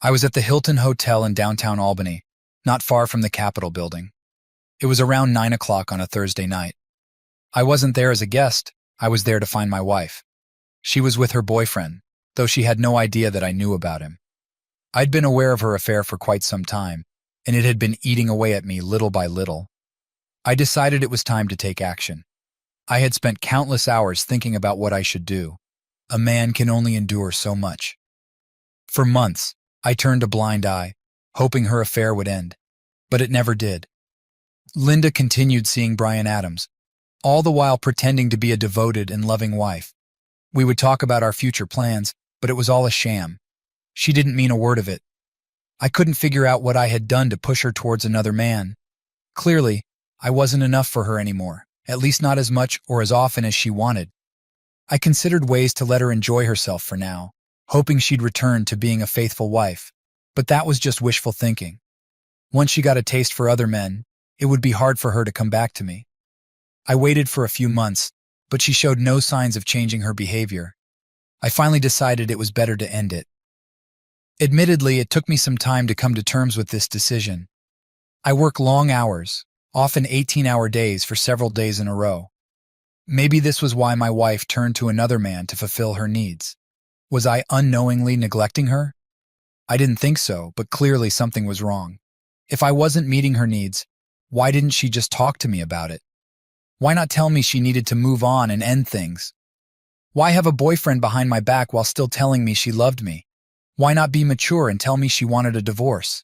I was at the Hilton Hotel in downtown Albany, not far from the Capitol building. It was around 9 o'clock on a Thursday night. I wasn't there as a guest, I was there to find my wife. She was with her boyfriend, though she had no idea that I knew about him. I'd been aware of her affair for quite some time, and it had been eating away at me little by little. I decided it was time to take action. I had spent countless hours thinking about what I should do. A man can only endure so much. For months, I turned a blind eye, hoping her affair would end, but it never did. Linda continued seeing Bryan Adams, all the while pretending to be a devoted and loving wife. We would talk about our future plans, but it was all a sham. She didn't mean a word of it. I couldn't figure out what I had done to push her towards another man. Clearly, I wasn't enough for her anymore, at least not as much or as often as she wanted. I considered ways to let her enjoy herself for now, hoping she'd return to being a faithful wife, but that was just wishful thinking. Once she got a taste for other men, it would be hard for her to come back to me. I waited for a few months, but she showed no signs of changing her behavior. I finally decided it was better to end it. Admittedly, it took me some time to come to terms with this decision. I work long hours, often 18-hour days for several days in a row. Maybe this was why my wife turned to another man to fulfill her needs. Was I unknowingly neglecting her? I didn't think so, but clearly something was wrong. If I wasn't meeting her needs, why didn't she just talk to me about it? Why not tell me she needed to move on and end things? Why have a boyfriend behind my back while still telling me she loved me? Why not be mature and tell me she wanted a divorce?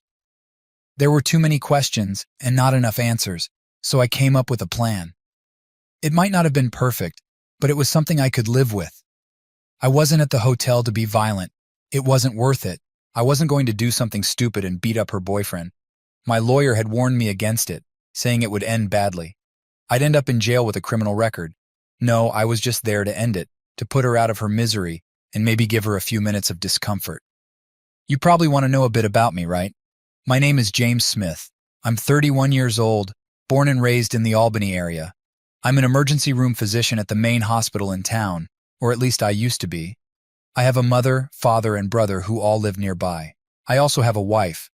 There were too many questions and not enough answers, so I came up with a plan. It might not have been perfect, but it was something I could live with. I wasn't at the hotel to be violent. It wasn't worth it. I wasn't going to do something stupid and beat up her boyfriend. My lawyer had warned me against it, saying it would end badly. I'd end up in jail with a criminal record. No, I was just there to end it, to put her out of her misery and maybe give her a few minutes of discomfort. You probably want to know a bit about me, right? My name is James Smith. I'm 31 years old, born and raised in the Albany area. I'm an emergency room physician at the main hospital in town, or at least I used to be. I have a mother, father, and brother who all live nearby. I also have a wife.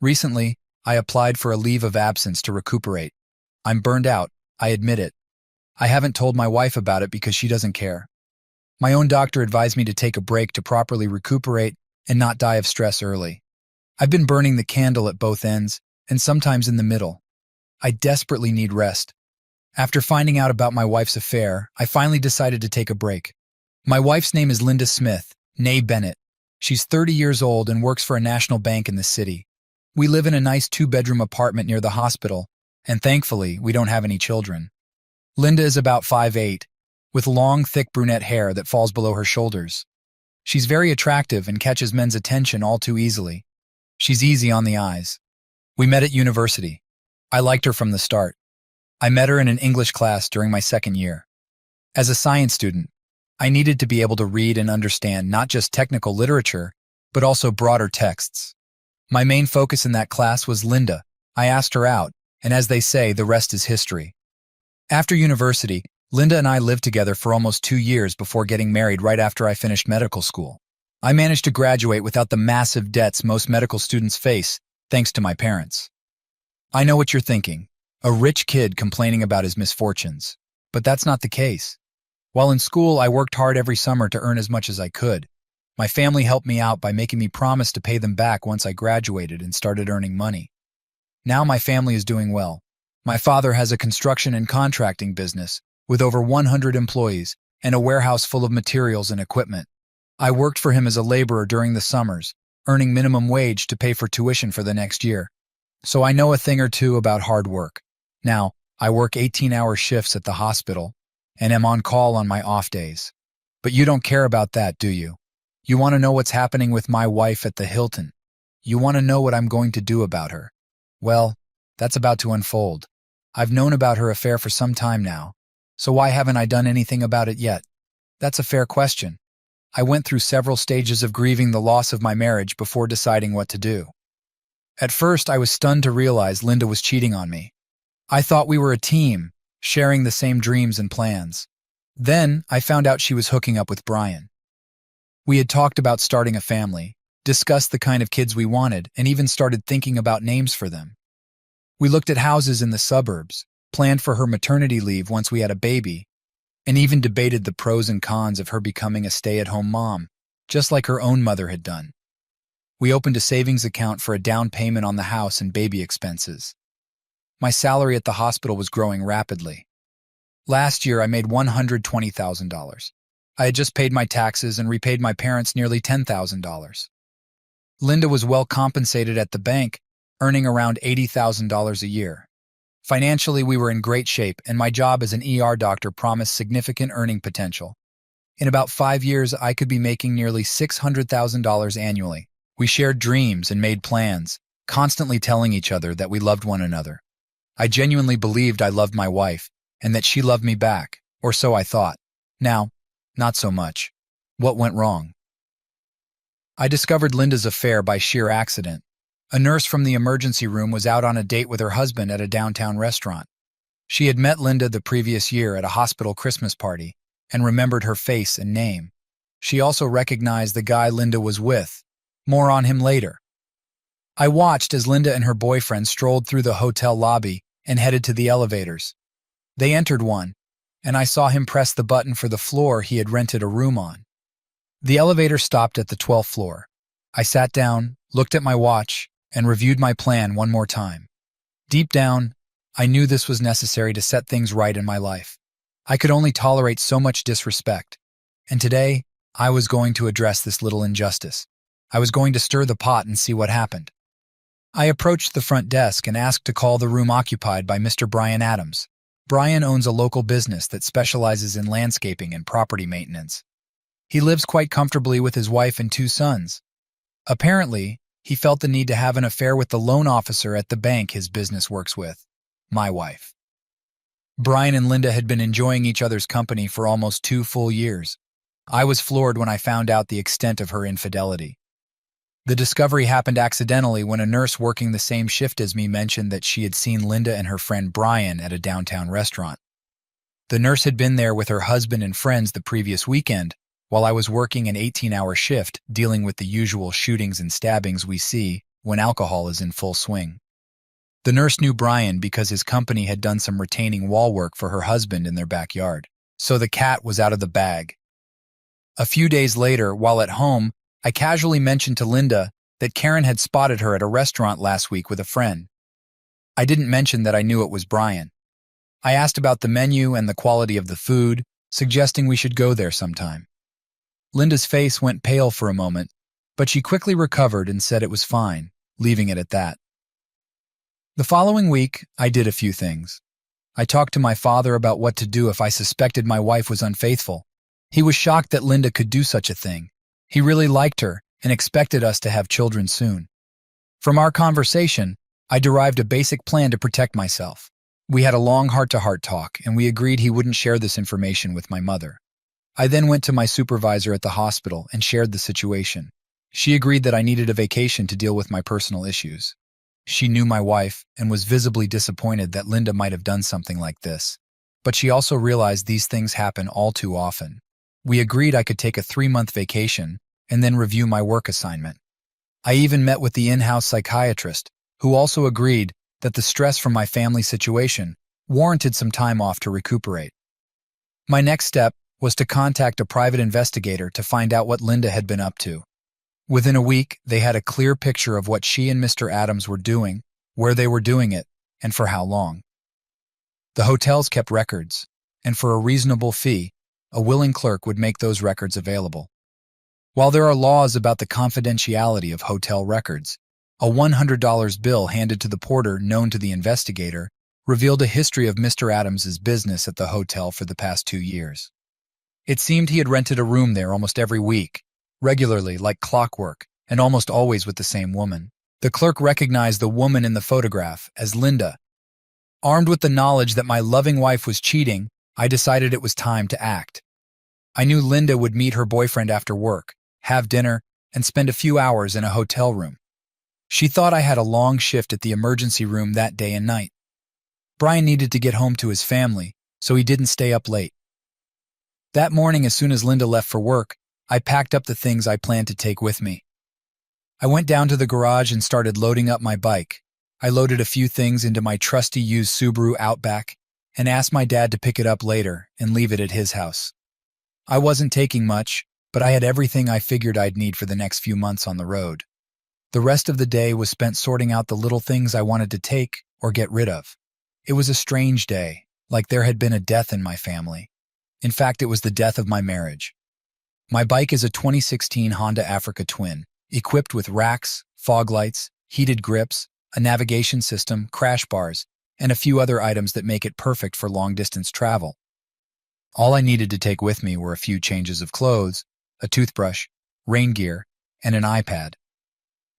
Recently, I applied for a leave of absence to recuperate. I'm burned out, I admit it. I haven't told my wife about it because she doesn't care. My own doctor advised me to take a break to properly recuperate and not die of stress early. I've been burning the candle at both ends, and sometimes in the middle. I desperately need rest. After finding out about my wife's affair, I finally decided to take a break. My wife's name is Linda Smith, née Bennett. She's 30 years old and works for a national bank in the city. We live in a nice 2-bedroom apartment near the hospital, and thankfully, we don't have any children. Linda is about 5'8", with long, thick brunette hair that falls below her shoulders. She's very attractive and catches men's attention all too easily. She's easy on the eyes. We met at university. I liked her from the start. I met her in an English class during my second year. As a science student, I needed to be able to read and understand not just technical literature, but also broader texts. My main focus in that class was Linda. I asked her out, and as they say, the rest is history. After university, Linda and I lived together for almost 2 years before getting married right after I finished medical school. I managed to graduate without the massive debts most medical students face, thanks to my parents. I know what you're thinking. A rich kid complaining about his misfortunes. But that's not the case. While in school, I worked hard every summer to earn as much as I could. My family helped me out by making me promise to pay them back once I graduated and started earning money. Now my family is doing well. My father has a construction and contracting business with over 100 employees and a warehouse full of materials and equipment. I worked for him as a laborer during the summers, earning minimum wage to pay for tuition for the next year. So I know a thing or two about hard work. Now, I work 18-hour shifts at the hospital and am on call on my off days. But you don't care about that, do you? You want to know what's happening with my wife at the Hilton. You want to know what I'm going to do about her. Well, that's about to unfold. I've known about her affair for some time now, so why haven't I done anything about it yet? That's a fair question. I went through several stages of grieving the loss of my marriage before deciding what to do. At first, I was stunned to realize Linda was cheating on me. I thought we were a team, sharing the same dreams and plans. Then, I found out she was hooking up with Bryan. We had talked about starting a family, discussed the kind of kids we wanted, and even started thinking about names for them. We looked at houses in the suburbs, planned for her maternity leave once we had a baby, and even debated the pros and cons of her becoming a stay-at-home mom, just like her own mother had done. We opened a savings account for a down payment on the house and baby expenses. My salary at the hospital was growing rapidly. Last year, I made $120,000. I had just paid my taxes and repaid my parents nearly $10,000. Linda was well compensated at the bank, earning around $80,000 a year. Financially, we were in great shape, and my job as an ER doctor promised significant earning potential. In about 5 years, I could be making nearly $600,000 annually. We shared dreams and made plans, constantly telling each other that we loved one another. I genuinely believed I loved my wife, and that she loved me back, or so I thought. Now, not so much. What went wrong? I discovered Linda's affair by sheer accident. A nurse from the emergency room was out on a date with her husband at a downtown restaurant. She had met Linda the previous year at a hospital Christmas party and remembered her face and name. She also recognized the guy Linda was with. More on him later. I watched as Linda and her boyfriend strolled through the hotel lobby and headed to the elevators. They entered one, and I saw him press the button for the floor he had rented a room on. The elevator stopped at the 12th floor. I sat down, looked at my watch, and reviewed my plan one more time. Deep down, I knew this was necessary to set things right in my life. I could only tolerate so much disrespect, and today, I was going to address this little injustice. I was going to stir the pot and see what happened. I approached the front desk and asked to call the room occupied by Mr. Brian Adams. Brian owns a local business that specializes in landscaping and property maintenance. He lives quite comfortably with his wife and 2 sons. Apparently, he felt the need to have an affair with the loan officer at the bank his business works with, my wife. Brian and Linda had been enjoying each other's company for almost 2 full years. I was floored when I found out the extent of her infidelity. The discovery happened accidentally when a nurse working the same shift as me mentioned that she had seen Linda and her friend Brian at a downtown restaurant. The nurse had been there with her husband and friends the previous weekend, while I was working an 18-hour shift dealing with the usual shootings and stabbings we see when alcohol is in full swing. The nurse knew Brian because his company had done some retaining wall work for her husband in their backyard, so the cat was out of the bag. A few days later, while at home, I casually mentioned to Linda that Karen had spotted her at a restaurant last week with a friend. I didn't mention that I knew it was Brian. I asked about the menu and the quality of the food, suggesting we should go there sometime. Linda's face went pale for a moment, but she quickly recovered and said it was fine, leaving it at that. The following week, I did a few things. I talked to my father about what to do if I suspected my wife was unfaithful. He was shocked that Linda could do such a thing. He really liked her and expected us to have children soon. From our conversation, I derived a basic plan to protect myself. We had a long heart-to-heart talk, and we agreed he wouldn't share this information with my mother. I then went to my supervisor at the hospital and shared the situation. She agreed that I needed a vacation to deal with my personal issues. She knew my wife and was visibly disappointed that Linda might have done something like this, but she also realized these things happen all too often. We agreed I could take a 3-month vacation and then review my work assignment. I even met with the in-house psychiatrist, who also agreed that the stress from my family situation warranted some time off to recuperate. My next step was to contact a private investigator to find out what Linda had been up to. Within a week, they had a clear picture of what she and Mr. Adams were doing, where they were doing it, and for how long. The hotels kept records, and for a reasonable fee, a willing clerk would make those records available. While there are laws about the confidentiality of hotel records, a $100 bill handed to the porter known to the investigator revealed a history of Mr. Adams's business at the hotel for the past 2 years. It seemed he had rented a room there almost every week, regularly like clockwork, and almost always with the same woman. The clerk recognized the woman in the photograph as Linda. Armed with the knowledge that my loving wife was cheating, I decided it was time to act. I knew Linda would meet her boyfriend after work, have dinner, and spend a few hours in a hotel room. She thought I had a long shift at the emergency room that day and night. Brian needed to get home to his family, so he didn't stay up late. That morning, as soon as Linda left for work, I packed up the things I planned to take with me. I went down to the garage and started loading up my bike. I loaded a few things into my trusty used Subaru Outback and asked my dad to pick it up later and leave it at his house. I wasn't taking much, but I had everything I figured I'd need for the next few months on the road. The rest of the day was spent sorting out the little things I wanted to take or get rid of. It was a strange day, like there had been a death in my family. In fact, it was the death of my marriage. My bike is a 2016 Honda Africa Twin, equipped with racks, fog lights, heated grips, a navigation system, crash bars, and a few other items that make it perfect for long-distance travel. All I needed to take with me were a few changes of clothes, a toothbrush, rain gear, and an iPad.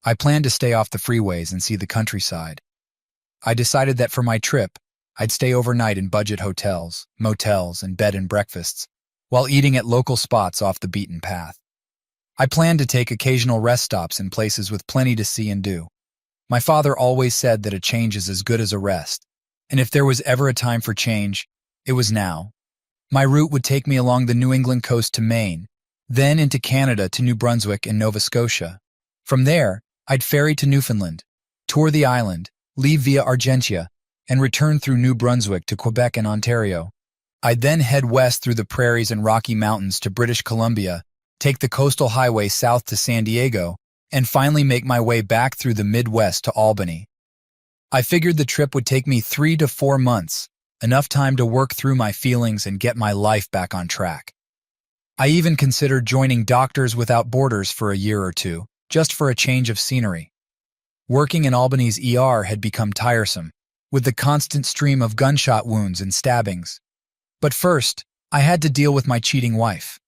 I planned to stay off the freeways and see the countryside. I decided that for my trip, I'd stay overnight in budget hotels, motels, and bed and breakfasts, while eating at local spots off the beaten path. I planned to take occasional rest stops in places with plenty to see and do. My father always said that a change is as good as a rest, and if there was ever a time for change, it was now. My route would take me along the New England coast to Maine, then into Canada to New Brunswick and Nova Scotia. From there, I'd ferry to Newfoundland, tour the island, leave via Argentia, and return through New Brunswick to Quebec and Ontario. I'd then head west through the prairies and Rocky Mountains to British Columbia, take the coastal highway south to San Diego, and finally make my way back through the Midwest to Albany. I figured the trip would take me 3 to 4 months, enough time to work through my feelings and get my life back on track. I even considered joining Doctors Without Borders for a year or two, just for a change of scenery. Working in Albany's ER had become tiresome, with the constant stream of gunshot wounds and stabbings. But first, I had to deal with my cheating wife.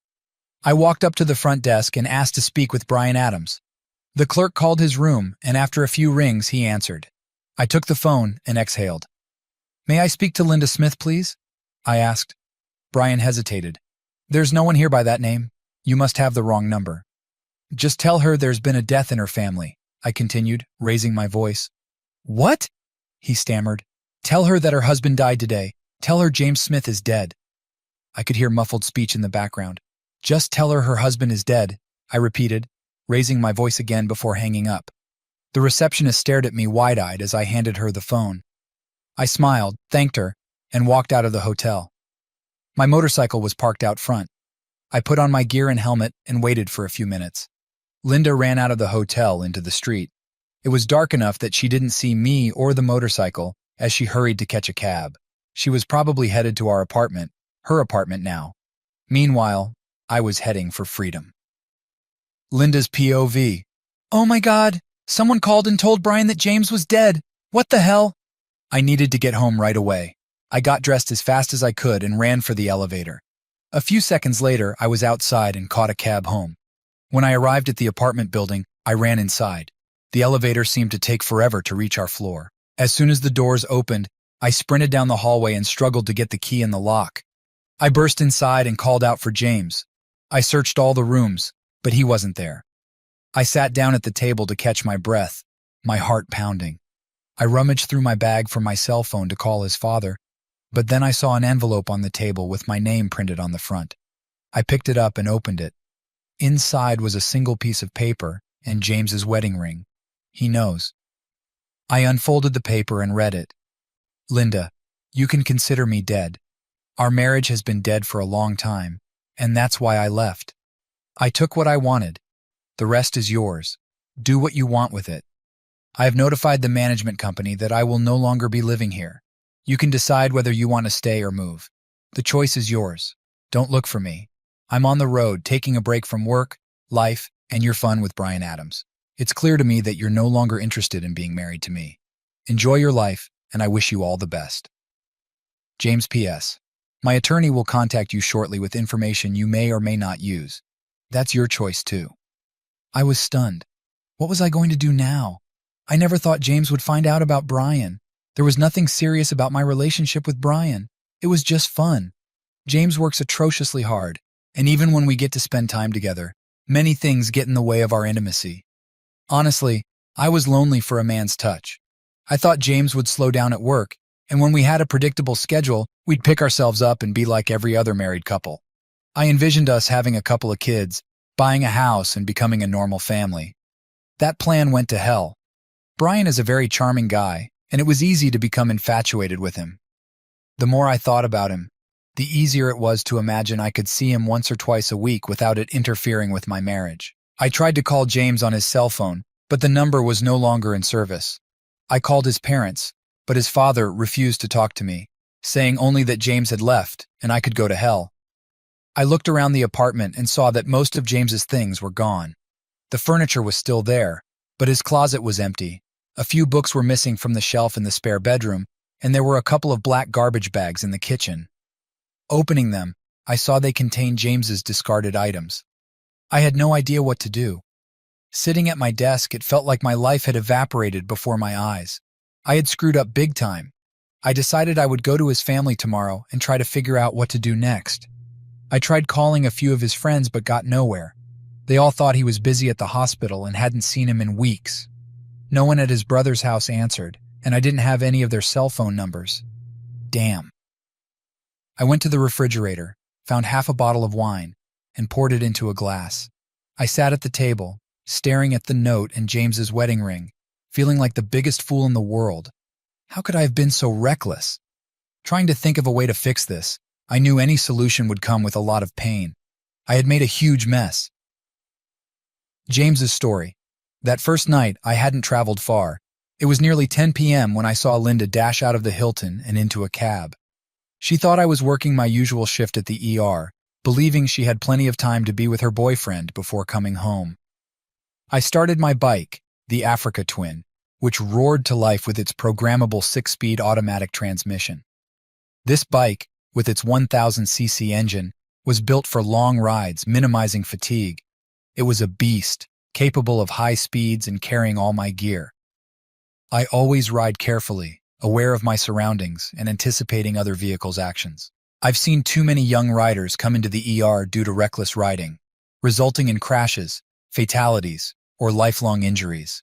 I walked up to the front desk and asked to speak with Brian Adams. The clerk called his room, and after a few rings, he answered. I took the phone and exhaled. "May I speak to Linda Smith, please?" I asked. Brian hesitated. "There's no one here by that name. You must have the wrong number." "Just tell her there's been a death in her family," I continued, raising my voice. "What?" he stammered. "Tell her that her husband died today. Tell her James Smith is dead." I could hear muffled speech in the background. "Just tell her husband is dead," I repeated, raising my voice again before hanging up. The receptionist stared at me wide-eyed as I handed her the phone. I smiled, thanked her, and walked out of the hotel. My motorcycle was parked out front. I put on my gear and helmet and waited for a few minutes. Linda ran out of the hotel into the street. It was dark enough that she didn't see me or the motorcycle as she hurried to catch a cab. She was probably headed to our apartment, her apartment now. Meanwhile, I was heading for freedom. Linda's POV. "Oh my God, someone called and told Brian that James was dead. What the hell?" I needed to get home right away. I got dressed as fast as I could and ran for the elevator. A few seconds later, I was outside and caught a cab home. When I arrived at the apartment building, I ran inside. The elevator seemed to take forever to reach our floor. As soon as the doors opened, I sprinted down the hallway and struggled to get the key in the lock. I burst inside and called out for James. I searched all the rooms, but he wasn't there. I sat down at the table to catch my breath, my heart pounding. I rummaged through my bag for my cell phone to call his father, but then I saw an envelope on the table with my name printed on the front. I picked it up and opened it. Inside was a single piece of paper and James's wedding ring. He knows. I unfolded the paper and read it. "Linda, you can consider me dead. Our marriage has been dead for a long time, and that's why I left. I took what I wanted. The rest is yours. Do what you want with it. I have notified the management company that I will no longer be living here. You can decide whether you want to stay or move. The choice is yours. Don't look for me. I'm on the road, taking a break from work, life, and your fun with Brian Adams. It's clear to me that you're no longer interested in being married to me. Enjoy your life, and I wish you all the best. James P.S. My attorney will contact you shortly with information you may or may not use. That's your choice, too." I was stunned. What was I going to do now? I never thought James would find out about Brian. There was nothing serious about my relationship with Brian. It was just fun. James works atrociously hard, and even when we get to spend time together, many things get in the way of our intimacy. Honestly, I was lonely for a man's touch. I thought James would slow down at work, and when we had a predictable schedule, we'd pick ourselves up and be like every other married couple. I envisioned us having a couple of kids, buying a house, and becoming a normal family. That plan went to hell. Brian is a very charming guy, and it was easy to become infatuated with him. The more I thought about him, the easier it was to imagine I could see him once or twice a week without it interfering with my marriage. I tried to call James on his cell phone, but the number was no longer in service. I called his parents, but his father refused to talk to me, saying only that James had left and I could go to hell. I looked around the apartment and saw that most of James's things were gone. The furniture was still there, but his closet was empty. A few books were missing from the shelf in the spare bedroom, and there were a couple of black garbage bags in the kitchen. Opening them, I saw they contained James's discarded items. I had no idea what to do. Sitting at my desk, it felt like my life had evaporated before my eyes. I had screwed up big time. I decided I would go to his family tomorrow and try to figure out what to do next. I tried calling a few of his friends but got nowhere. They all thought he was busy at the hospital and hadn't seen him in weeks. No one at his brother's house answered, and I didn't have any of their cell phone numbers. Damn. I went to the refrigerator, found half a bottle of wine, and poured it into a glass. I sat at the table, staring at the note and James's wedding ring, feeling like the biggest fool in the world. How could I have been so reckless? Trying to think of a way to fix this, I knew any solution would come with a lot of pain. I had made a huge mess. James's story. That first night, I hadn't traveled far. It was nearly 10 p.m. when I saw Linda dash out of the Hilton and into a cab. She thought I was working my usual shift at the ER, believing she had plenty of time to be with her boyfriend before coming home. I started my bike, the Africa Twin, which roared to life with its programmable 6-speed automatic transmission. This bike, with its 1,000cc engine, was built for long rides, minimizing fatigue. It was a beast, capable of high speeds and carrying all my gear. I always ride carefully, aware of my surroundings and anticipating other vehicles' actions. I've seen too many young riders come into the ER due to reckless riding, resulting in crashes, fatalities, or lifelong injuries.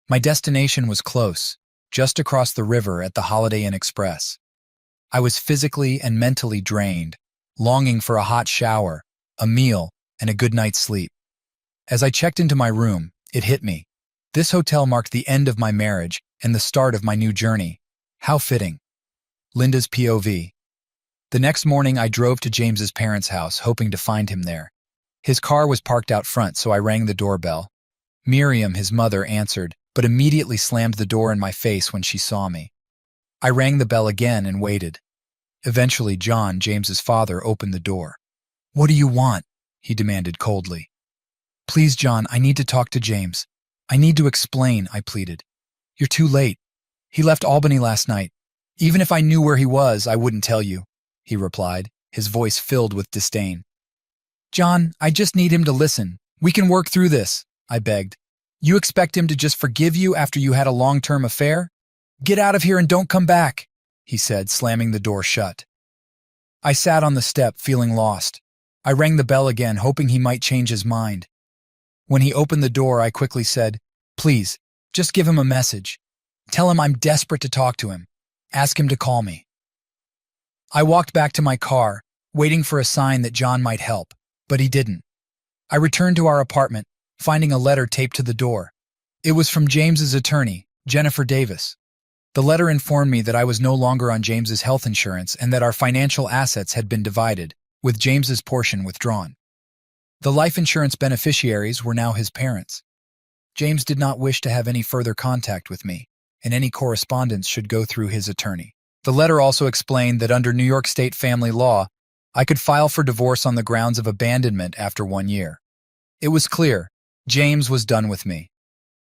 My destination was close, just across the river at the Holiday Inn Express. I was physically and mentally drained, longing for a hot shower, a meal, and a good night's sleep. As I checked into my room, it hit me. This hotel marked the end of my marriage and the start of my new journey. How fitting. Linda's POV. The next morning, I drove to James's parents' house, hoping to find him there. His car was parked out front, so I rang the doorbell. Miriam, his mother, answered, but immediately slammed the door in my face when she saw me. I rang the bell again and waited. Eventually, John, James's father, opened the door. "What do you want?" he demanded coldly. "Please, John, I need to talk to James. I need to explain," I pleaded. "You're too late. He left Albany last night. Even if I knew where he was, I wouldn't tell you," he replied, his voice filled with disdain. "John, I just need him to listen. We can work through this," I begged. "You expect him to just forgive you after you had a long-term affair? Get out of here and don't come back," he said, slamming the door shut. I sat on the step, feeling lost. I rang the bell again, hoping he might change his mind. When he opened the door, I quickly said, "Please, just give him a message. Tell him I'm desperate to talk to him. Ask him to call me." I walked back to my car, waiting for a sign that John might help, but he didn't. I returned to our apartment, finding a letter taped to the door. It was from James's attorney, Jennifer Davis. The letter informed me that I was no longer on James's health insurance and that our financial assets had been divided, with James's portion withdrawn. The life insurance beneficiaries were now his parents. James did not wish to have any further contact with me, and any correspondence should go through his attorney. The letter also explained that under New York State family law, I could file for divorce on the grounds of abandonment after 1 year. It was clear, James was done with me.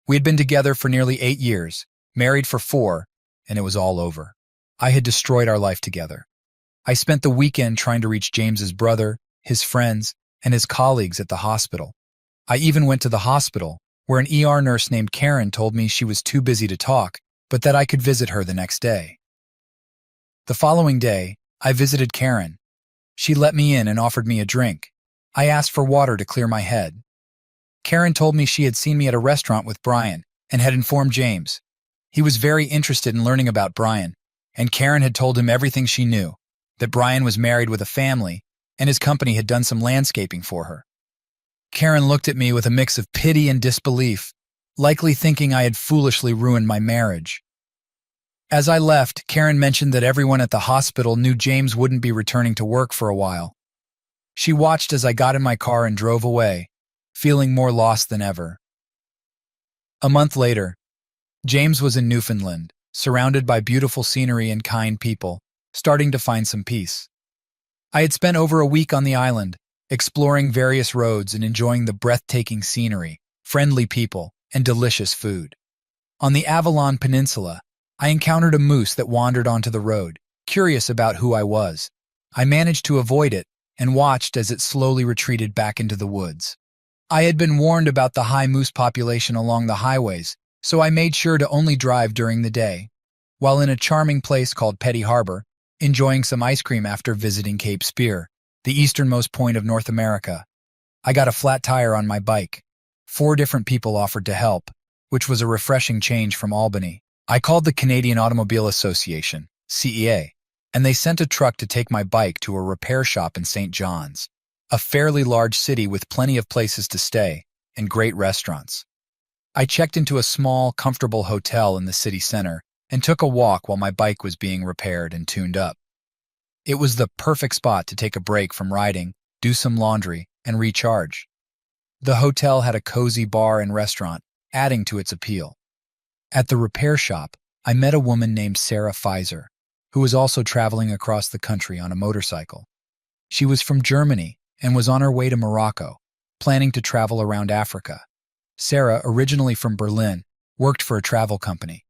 We had been together for nearly 8 years, married for 4, and it was all over. I had destroyed our life together. I spent the weekend trying to reach James's brother, his friends, and his colleagues at the hospital. I even went to the hospital, where an ER nurse named Karen told me she was too busy to talk, but that I could visit her the next day. The following day, I visited Karen. She let me in and offered me a drink. I asked for water to clear my head. Karen told me she had seen me at a restaurant with Brian and had informed James. He was very interested in learning about Brian, and Karen had told him everything she knew, that Brian was married with a family and his company had done some landscaping for her. Karen looked at me with a mix of pity and disbelief. likely thinking I had foolishly ruined my marriage. As I left, Karen mentioned that everyone at the hospital knew James wouldn't be returning to work for a while. She watched as I got in my car and drove away, feeling more lost than ever. A month later, James was in Newfoundland, surrounded by beautiful scenery and kind people, starting to find some peace. I had spent over a week on the island, exploring various roads and enjoying the breathtaking scenery, friendly people, and delicious food. On the Avalon Peninsula, I encountered a moose that wandered onto the road, curious about who I was. I managed to avoid it and watched as it slowly retreated back into the woods. I had been warned about the high moose population along the highways, so I made sure to only drive during the day. While in a charming place called Petty Harbor, enjoying some ice cream after visiting Cape Spear, the easternmost point of North America, I got a flat tire on my bike. 4 different people offered to help, which was a refreshing change from Albany. I called the Canadian Automobile Association, CEA, and they sent a truck to take my bike to a repair shop in St. John's, a fairly large city with plenty of places to stay and great restaurants. I checked into a small, comfortable hotel in the city center and took a walk while my bike was being repaired and tuned up. It was the perfect spot to take a break from riding, do some laundry, and recharge. The hotel had a cozy bar and restaurant, adding to its appeal. At the repair shop, I met a woman named Sarah Pfizer, who was also traveling across the country on a motorcycle. She was from Germany and was on her way to Morocco, planning to travel around Africa. Sarah, originally from Berlin, worked for a travel company.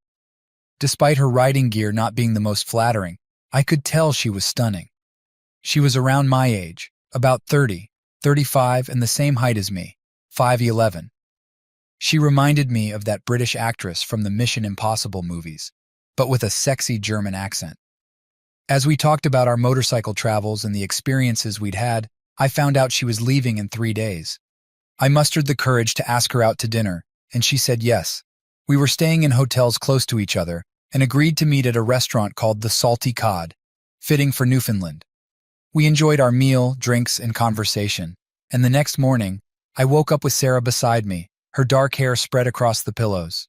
Despite her riding gear not being the most flattering, I could tell she was stunning. She was around my age, about 30, 35, and the same height as me, 5'11". She reminded me of that British actress from the Mission Impossible movies, but with a sexy German accent. As we talked about our motorcycle travels and the experiences we'd had, I found out she was leaving in 3 days. I mustered the courage to ask her out to dinner, and she said yes. We were staying in hotels close to each other and agreed to meet at a restaurant called the Salty Cod, fitting for Newfoundland. We enjoyed our meal, drinks, and conversation, and the next morning, I woke up with Sarah beside me, her dark hair spread across the pillows.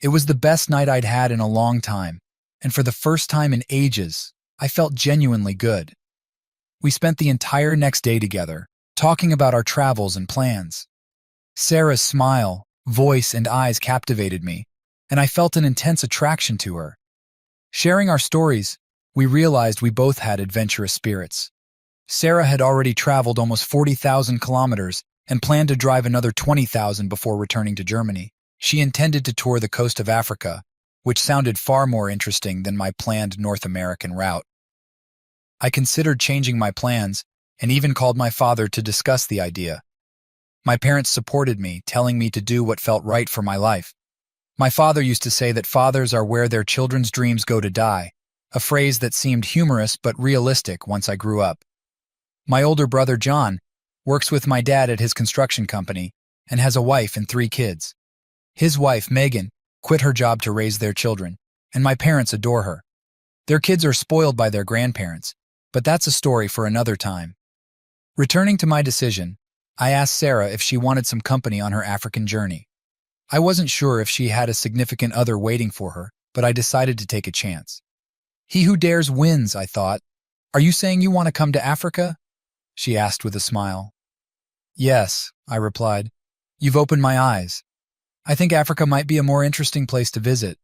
It was the best night I'd had in a long time, and for the first time in ages, I felt genuinely good. We spent the entire next day together, talking about our travels and plans. Sarah's smile, voice, and eyes captivated me, and I felt an intense attraction to her. Sharing our stories, we realized we both had adventurous spirits. Sarah had already traveled almost 40,000 kilometers and planned to drive another 20,000 before returning to Germany. She intended to tour the coast of Africa, which sounded far more interesting than my planned North American route. I considered changing my plans and even called my father to discuss the idea. My parents supported me, telling me to do what felt right for my life. My father used to say that fathers are where their children's dreams go to die, a phrase that seemed humorous but realistic once I grew up. My older brother, John, works with my dad at his construction company and has a wife and 3 kids. His wife, Megan, quit her job to raise their children, and my parents adore her. Their kids are spoiled by their grandparents, but that's a story for another time. Returning to my decision, I asked Sarah if she wanted some company on her African journey. I wasn't sure if she had a significant other waiting for her, but I decided to take a chance. He who dares wins, I thought. Are you saying you want to come to Africa? She asked with a smile. Yes, I replied. You've opened my eyes. I think Africa might be a more interesting place to visit.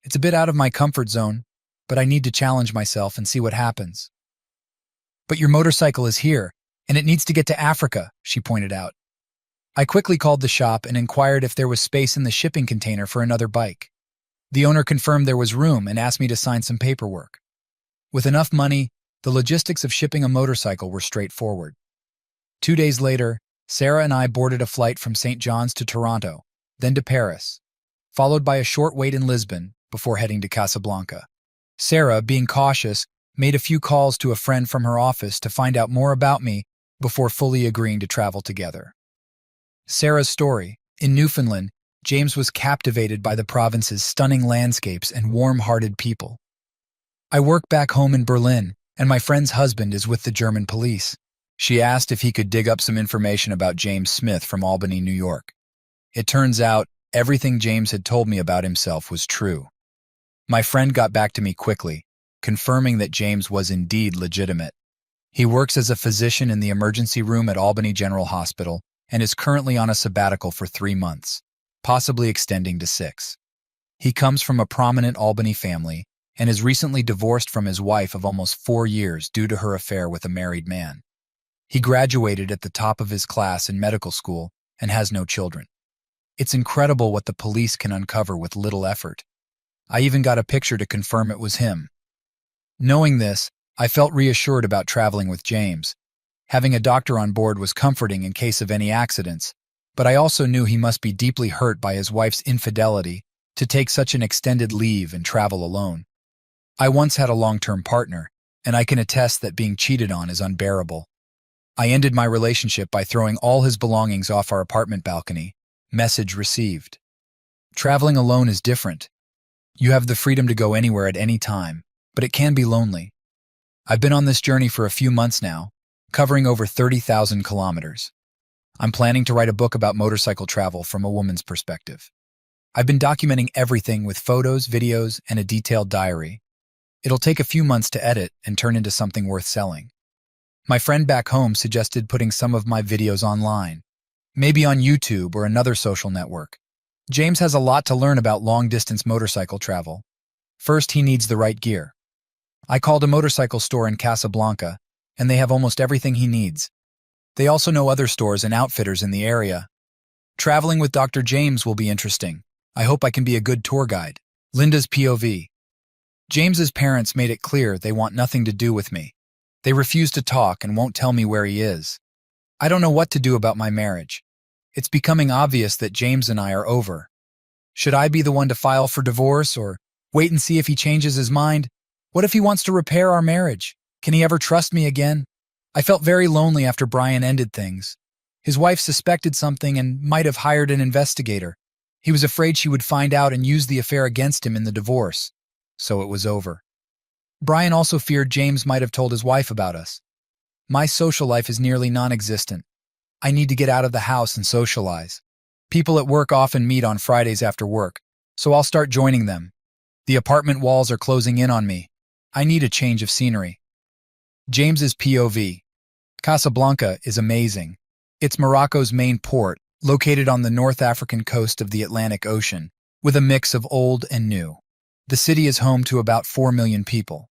It's a bit out of my comfort zone, but I need to challenge myself and see what happens. But your motorcycle is here, and it needs to get to Africa, she pointed out. I quickly called the shop and inquired if there was space in the shipping container for another bike. The owner confirmed there was room and asked me to sign some paperwork. With enough money, the logistics of shipping a motorcycle were straightforward. 2 days later, Sarah and I boarded a flight from St. John's to Toronto, then to Paris, followed by a short wait in Lisbon before heading to Casablanca. Sarah, being cautious, made a few calls to a friend from her office to find out more about me before fully agreeing to travel together. Sarah's story. In Newfoundland, James was captivated by the province's stunning landscapes and warm-hearted people. I work back home in Berlin, and my friend's husband is with the German police. She asked if he could dig up some information about James Smith from Albany, New York. It turns out, Everything James had told me about himself was true. My friend got back to me quickly, confirming that James was indeed legitimate. He works as a physician in the emergency room at Albany General Hospital and is currently on a sabbatical for 3 months, possibly extending to 6. He comes from a prominent Albany family and is recently divorced from his wife of almost 4 years due to her affair with a married man. He graduated at the top of his class in medical school and has no children. It's incredible what the police can uncover with little effort. I even got a picture to confirm it was him. Knowing this, I felt reassured about traveling with James. Having a doctor on board was comforting in case of any accidents, but I also knew he must be deeply hurt by his wife's infidelity to take such an extended leave and travel alone. I once had a long-term partner, and I can attest that being cheated on is unbearable. I ended my relationship by throwing all his belongings off our apartment balcony. Message received. Traveling alone is different. You have the freedom to go anywhere at any time, but it can be lonely. I've been on this journey for a few months now, covering over 30,000 kilometers. I'm planning to write a book about motorcycle travel from a woman's perspective. I've been documenting everything with photos, videos, and a detailed diary. It'll take a few months to edit and turn into something worth selling. My friend back home suggested putting some of my videos online, maybe on YouTube or another social network. James has a lot to learn about long-distance motorcycle travel. First, he needs the right gear. I called a motorcycle store in Casablanca, and they have almost everything he needs. They also know other stores and outfitters in the area. Traveling with Dr. James will be interesting. I hope I can be a good tour guide. Linda's POV. James's parents made it clear they want nothing to do with me. They refuse to talk and won't tell me where he is. I don't know what to do about my marriage. It's becoming obvious that James and I are over. Should I be the one to file for divorce or wait and see if he changes his mind? What if he wants to repair our marriage? Can he ever trust me again? I felt very lonely after Brian ended things. His wife suspected something and might have hired an investigator. He was afraid she would find out and use the affair against him in the divorce. So it was over. Brian also feared James might have told his wife about us. My social life is nearly non-existent. I need to get out of the house and socialize. People at work often meet on Fridays after work, so I'll start joining them. The apartment walls are closing in on me. I need a change of scenery. James's POV. Casablanca is amazing. It's Morocco's main port, located on the North African coast of the Atlantic Ocean, with a mix of old and new. The city is home to about 4 million people.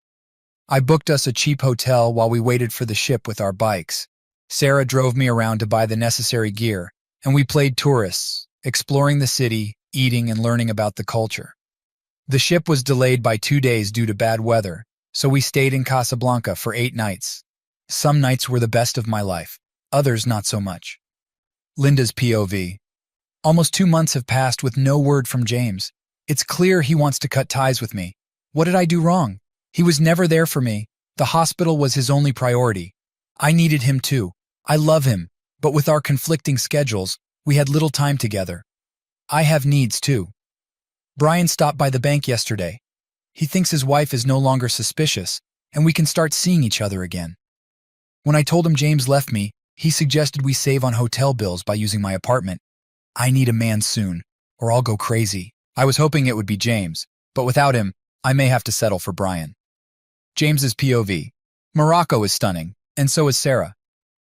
I booked us a cheap hotel while we waited for the ship with our bikes. Sarah drove me around to buy the necessary gear, and we played tourists, exploring the city, eating and learning about the culture. The ship was delayed by 2 days due to bad weather, so we stayed in Casablanca for 8 nights. Some nights were the best of my life, others not so much. Linda's POV. Almost 2 months have passed with no word from James. It's clear he wants to cut ties with me. What did I do wrong? He was never there for me. The hospital was his only priority. I needed him too. I love him, but with our conflicting schedules, we had little time together. I have needs too. Brian stopped by the bank yesterday. He thinks his wife is no longer suspicious, and we can start seeing each other again. When I told him James left me, he suggested we save on hotel bills by using my apartment. I need a man soon, or I'll go crazy. I was hoping it would be James, but without him, I may have to settle for Brian. James's POV. Morocco is stunning, and so is Sarah.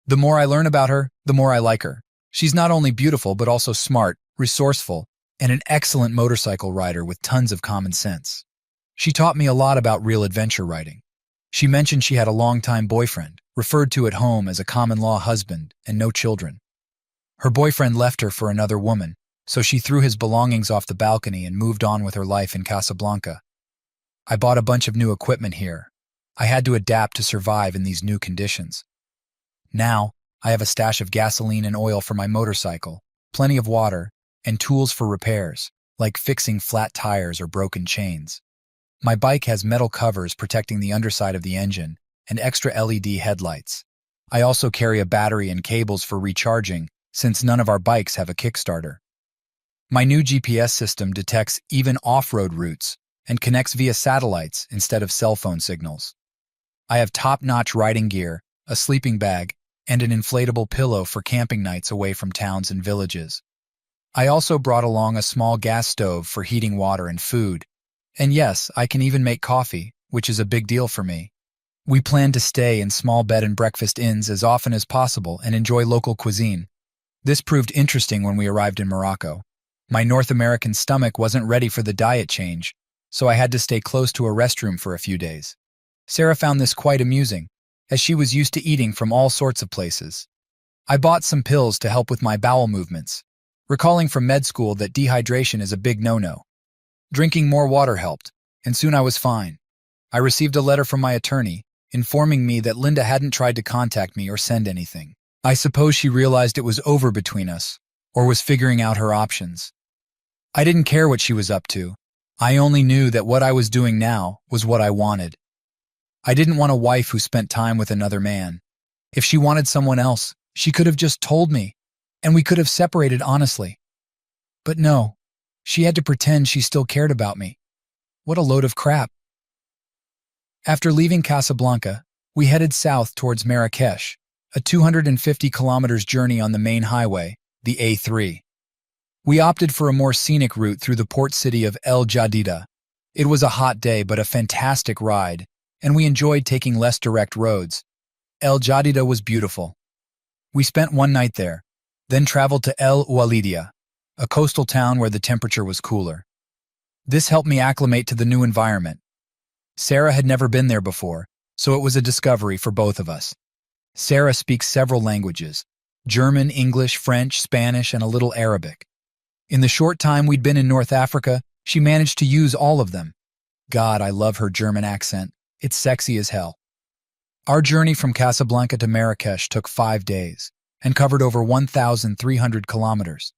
The more I learn about her, the more I like her. She's not only beautiful but also smart, resourceful, and an excellent motorcycle rider with tons of common sense. She taught me a lot about real adventure riding. She mentioned she had a longtime boyfriend, referred to at home as a common-law husband, and no children. Her boyfriend left her for another woman, so she threw his belongings off the balcony and moved on with her life in Casablanca. I bought a bunch of new equipment here. I had to adapt to survive in these new conditions. Now, I have a stash of gasoline and oil for my motorcycle, plenty of water, and tools for repairs, like fixing flat tires or broken chains. My bike has metal covers protecting the underside of the engine and extra LED headlights. I also carry a battery and cables for recharging, since none of our bikes have a Kickstarter. My new GPS system detects even off-road routes and connects via satellites instead of cell phone signals. I have top-notch riding gear, a sleeping bag, and an inflatable pillow for camping nights away from towns and villages. I also brought along a small gas stove for heating water and food. And yes, I can even make coffee, which is a big deal for me. We plan to stay in small bed and breakfast inns as often as possible and enjoy local cuisine. This proved interesting when we arrived in Morocco. My North American stomach wasn't ready for the diet change, so I had to stay close to a restroom for a few days. Sarah found this quite amusing, as she was used to eating from all sorts of places. I bought some pills to help with my bowel movements, recalling from med school that dehydration is a big no-no. Drinking more water helped, and soon I was fine. I received a letter from my attorney, informing me that Linda hadn't tried to contact me or send anything. I suppose she realized it was over between us, or was figuring out her options. I didn't care what she was up to. I only knew that what I was doing now was what I wanted. I didn't want a wife who spent time with another man. If she wanted someone else, she could have just told me, and we could have separated honestly. But no, she had to pretend she still cared about me. What a load of crap. After leaving Casablanca, we headed south towards Marrakesh, a 250 kilometers journey on the main highway, the A3. We opted for a more scenic route through the port city of El Jadida. It was a hot day but a fantastic ride, and we enjoyed taking less direct roads. El Jadida was beautiful. We spent one night there, then traveled to El Oualidia, a coastal town where the temperature was cooler. This helped me acclimate to the new environment. Sarah had never been there before, so it was a discovery for both of us. Sarah speaks several languages: German, English, French, Spanish, and a little Arabic. In the short time we'd been in North Africa, she managed to use all of them. God, I love her German accent. It's sexy as hell. Our journey from Casablanca to Marrakesh took 5 days and covered over 1,300 kilometers.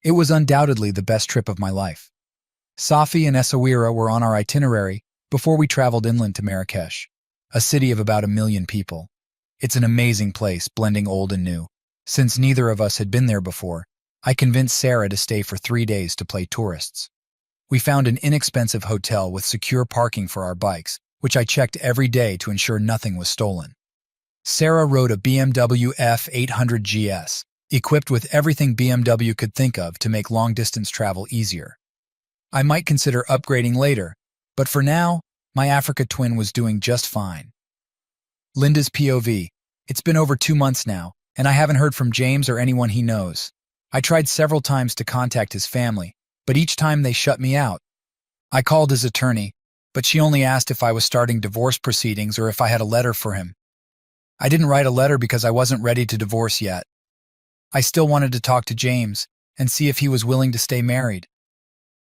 It was undoubtedly the best trip of my life. Safi and Essaouira were on our itinerary before we traveled inland to Marrakesh, a city of about 1 million people. It's an amazing place, blending old and new. Since neither of us had been there before, I convinced Sarah to stay for 3 days to play tourists. We found an inexpensive hotel with secure parking for our bikes, which I checked every day to ensure nothing was stolen. Sarah rode a BMW F800 GS, equipped with everything BMW could think of to make long-distance travel easier. I might consider upgrading later, but for now, my Africa twin was doing just fine. Linda's POV. It's been over 2 months now, and I haven't heard from James or anyone he knows. I tried several times to contact his family, but each time they shut me out. I called his attorney, but she only asked if I was starting divorce proceedings or if I had a letter for him. I didn't write a letter because I wasn't ready to divorce yet. I still wanted to talk to James and see if he was willing to stay married.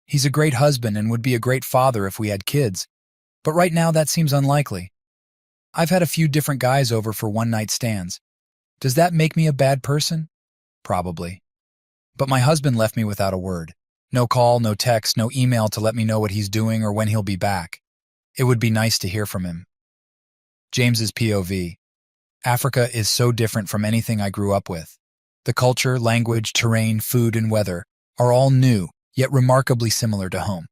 He's a great husband and would be a great father if we had kids, but right now that seems unlikely. I've had a few different guys over for one-night stands. Does that make me a bad person? Probably. But my husband left me without a word. No call, no text, no email to let me know what he's doing or when he'll be back. It would be nice to hear from him. James's POV. Africa is so different from anything I grew up with. The culture, language, terrain, food, and weather are all new, yet remarkably similar to home.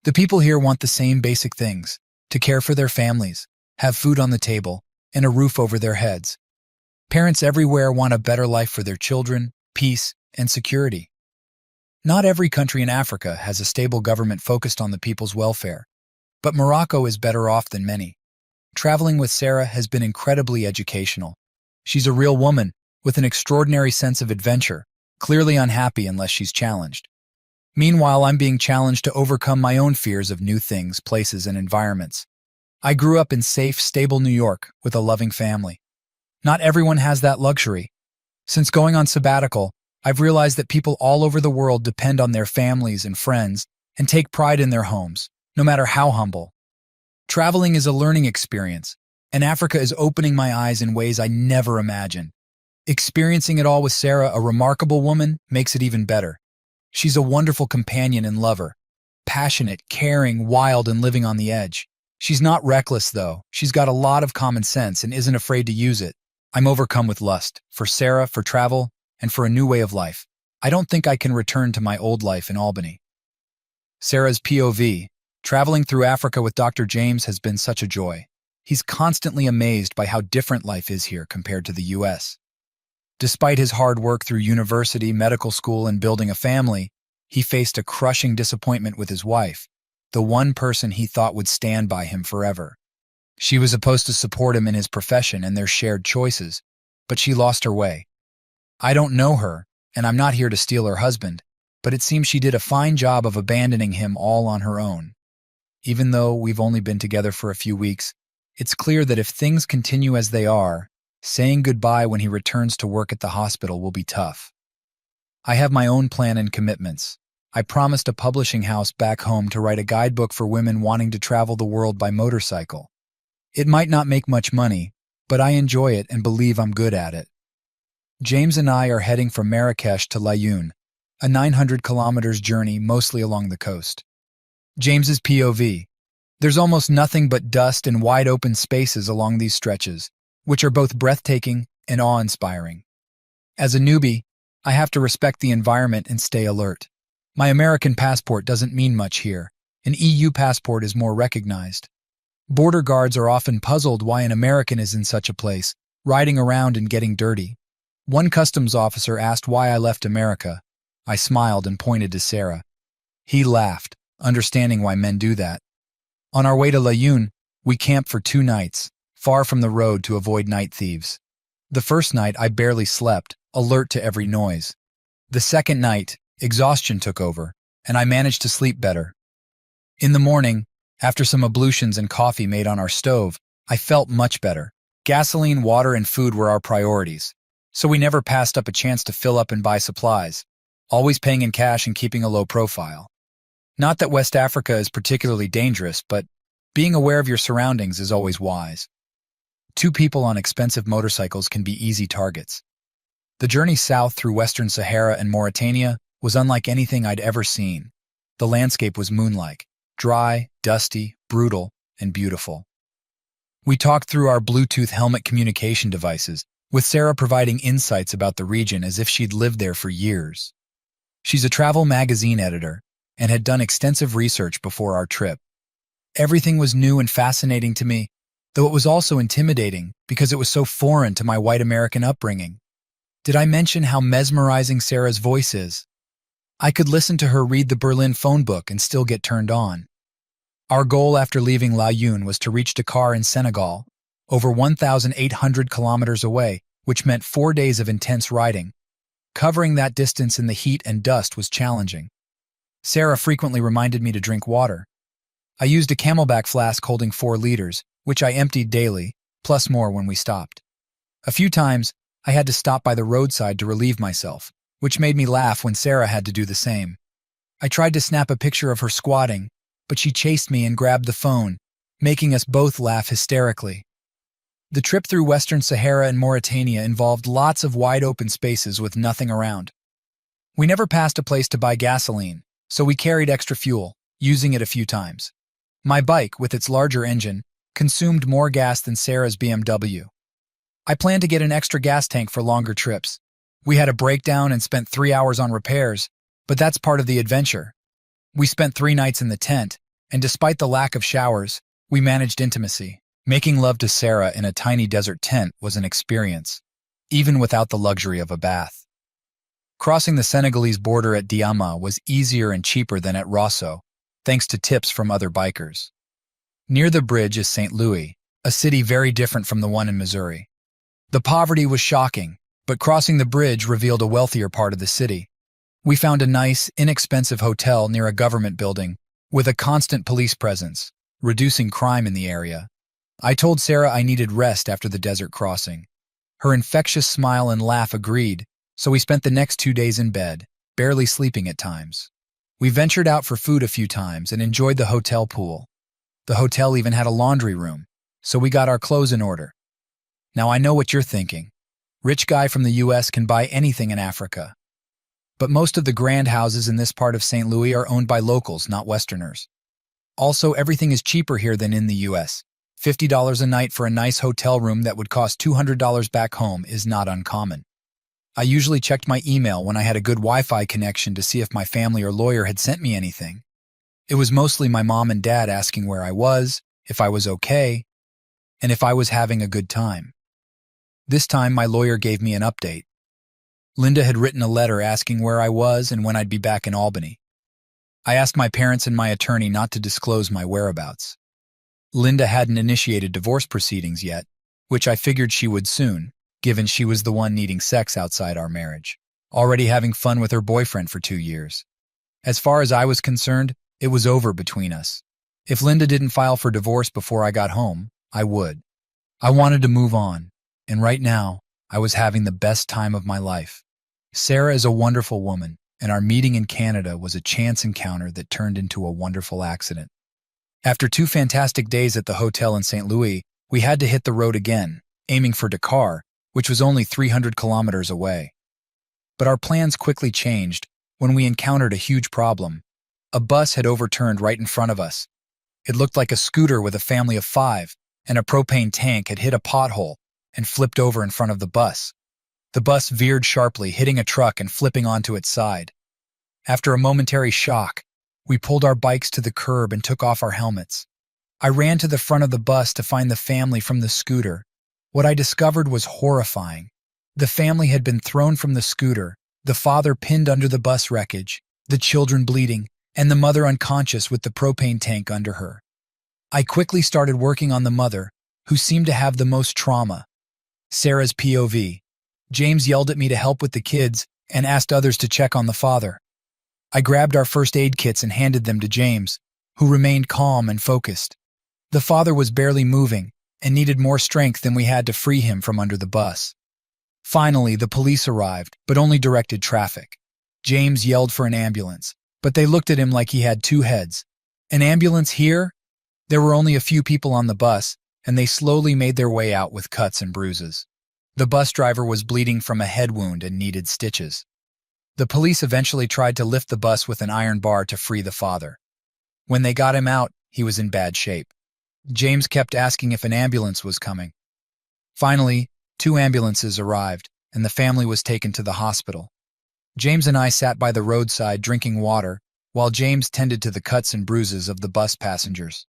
The people here want the same basic things: to care for their families, have food on the table, and a roof over their heads. Parents everywhere want a better life for their children, peace, and security. Not every country in Africa has a stable government focused on the people's welfare, but Morocco is better off than many. Traveling with Sarah has been incredibly educational. She's a real woman with an extraordinary sense of adventure, clearly unhappy unless she's challenged. Meanwhile, I'm being challenged to overcome my own fears of new things, places, and environments. I grew up in safe, stable New York with a loving family. Not everyone has that luxury. Since going on sabbatical, I've realized that people all over the world depend on their families and friends and take pride in their homes, no matter how humble. Traveling is a learning experience, and Africa is opening my eyes in ways I never imagined. Experiencing it all with Sarah, a remarkable woman, makes it even better. She's a wonderful companion and lover, passionate, caring, wild, and living on the edge. She's not reckless, though. She's got a lot of common sense and isn't afraid to use it. I'm overcome with lust, for Sarah, for travel, and for a new way of life. I don't think I can return to my old life in Albany. Sarah's POV. Traveling through Africa with Dr. James has been such a joy. He's constantly amazed by how different life is here compared to the US. Despite his hard work through university, medical school, and building a family, he faced a crushing disappointment with his wife, the one person he thought would stand by him forever. She was supposed to support him in his profession and their shared choices, but she lost her way. I don't know her, and I'm not here to steal her husband, but it seems she did a fine job of abandoning him all on her own. Even though we've only been together for a few weeks, it's clear that if things continue as they are, saying goodbye when he returns to work at the hospital will be tough. I have my own plan and commitments. I promised a publishing house back home to write a guidebook for women wanting to travel the world by motorcycle. It might not make much money, but I enjoy it and believe I'm good at it. James and I are heading from Marrakesh to Laayoune, a 900 kilometers journey mostly along the coast. James's POV. There's almost nothing but dust and wide open spaces along these stretches, which are both breathtaking and awe-inspiring. As a newbie, I have to respect the environment and stay alert. My American passport doesn't mean much here. An EU passport is more recognized. Border guards are often puzzled why an American is in such a place, riding around and getting dirty. One customs officer asked why I left America. I smiled and pointed to Sarah. He laughed, understanding why men do that. On our way to Laayoune, we camped for 2 nights, far from the road to avoid night thieves. The first night, I barely slept, alert to every noise. The second night, exhaustion took over, and I managed to sleep better. In the morning, after some ablutions and coffee made on our stove, I felt much better. Gasoline, water, and food were our priorities, so we never passed up a chance to fill up and buy supplies, always paying in cash and keeping a low profile. Not that West Africa is particularly dangerous, but being aware of your surroundings is always wise. 2 people on expensive motorcycles can be easy targets. The journey south through Western Sahara and Mauritania was unlike anything I'd ever seen. The landscape was moon-like, dry, dusty, brutal, and beautiful. We talked through our Bluetooth helmet communication devices, with Sarah providing insights about the region as if she'd lived there for years. She's a travel magazine editor and had done extensive research before our trip. Everything was new and fascinating to me, though it was also intimidating because it was so foreign to my white American upbringing. Did I mention how mesmerizing Sarah's voice is? I could listen to her read the Berlin phone book and still get turned on. Our goal after leaving Laayoune was to reach Dakar in Senegal, over 1,800 kilometers away, which meant 4 days of intense riding. Covering that distance in the heat and dust was challenging. Sarah frequently reminded me to drink water. I used a Camelback flask holding 4 liters, which I emptied daily, plus more when we stopped. A few times, I had to stop by the roadside to relieve myself, which made me laugh when Sarah had to do the same. I tried to snap a picture of her squatting, but she chased me and grabbed the phone, making us both laugh hysterically. The trip through Western Sahara and Mauritania involved lots of wide open spaces with nothing around. We never passed a place to buy gasoline, so we carried extra fuel, using it a few times. My bike, with its larger engine, consumed more gas than Sarah's BMW. I planned to get an extra gas tank for longer trips. We had a breakdown and spent 3 hours on repairs, but that's part of the adventure. We spent 3 nights in the tent, and despite the lack of showers, we managed intimacy. Making love to Sarah in a tiny desert tent was an experience, even without the luxury of a bath. Crossing the Senegalese border at Diama was easier and cheaper than at Rosso, thanks to tips from other bikers. Near the bridge is St. Louis, a city very different from the one in Missouri. The poverty was shocking, but crossing the bridge revealed a wealthier part of the city. We found a nice, inexpensive hotel near a government building, with a constant police presence, reducing crime in the area. I told Sarah I needed rest after the desert crossing. Her infectious smile and laugh agreed, so we spent the next 2 days in bed, barely sleeping at times. We ventured out for food a few times and enjoyed the hotel pool. The hotel even had a laundry room, so we got our clothes in order. Now I know what you're thinking. Rich guy from the US can buy anything in Africa. But most of the grand houses in this part of St. Louis are owned by locals, not Westerners. Also, everything is cheaper here than in the US. $50 a night for a nice hotel room that would cost $200 back home is not uncommon. I usually checked my email when I had a good Wi-Fi connection to see if my family or lawyer had sent me anything. It was mostly my mom and dad asking where I was, if I was okay, and if I was having a good time. This time, my lawyer gave me an update. Linda had written a letter asking where I was and when I'd be back in Albany. I asked my parents and my attorney not to disclose my whereabouts. Linda hadn't initiated divorce proceedings yet, which I figured she would soon, given she was the one needing sex outside our marriage, already having fun with her boyfriend for 2 years. As far as I was concerned, it was over between us. If Linda didn't file for divorce before I got home, I would. I wanted to move on, and right now, I was having the best time of my life. Sarah is a wonderful woman, and our meeting in Canada was a chance encounter that turned into a wonderful accident. After 2 fantastic days at the hotel in St. Louis, we had to hit the road again, aiming for Dakar, which was only 300 kilometers away. But our plans quickly changed when we encountered a huge problem. A bus had overturned right in front of us. It looked like a scooter with a family of 5, and a propane tank had hit a pothole and flipped over in front of the bus. The bus veered sharply, hitting a truck and flipping onto its side. After a momentary shock, we pulled our bikes to the curb and took off our helmets. I ran to the front of the bus to find the family from the scooter. What I discovered was horrifying. The family had been thrown from the scooter, the father pinned under the bus wreckage, the children bleeding, and the mother unconscious with the propane tank under her. I quickly started working on the mother, who seemed to have the most trauma. Sarah's POV. James yelled at me to help with the kids and asked others to check on the father. I grabbed our first aid kits and handed them to James, who remained calm and focused. The father was barely moving and needed more strength than we had to free him from under the bus. Finally, the police arrived, but only directed traffic. James yelled for an ambulance, but they looked at him like he had 2 heads. An ambulance here? There were only a few people on the bus, and they slowly made their way out with cuts and bruises. The bus driver was bleeding from a head wound and needed stitches. The police eventually tried to lift the bus with an iron bar to free the father. When they got him out, he was in bad shape. James kept asking if an ambulance was coming. Finally, 2 ambulances arrived, and the family was taken to the hospital. James and I sat by the roadside drinking water, while James tended to the cuts and bruises of the bus passengers.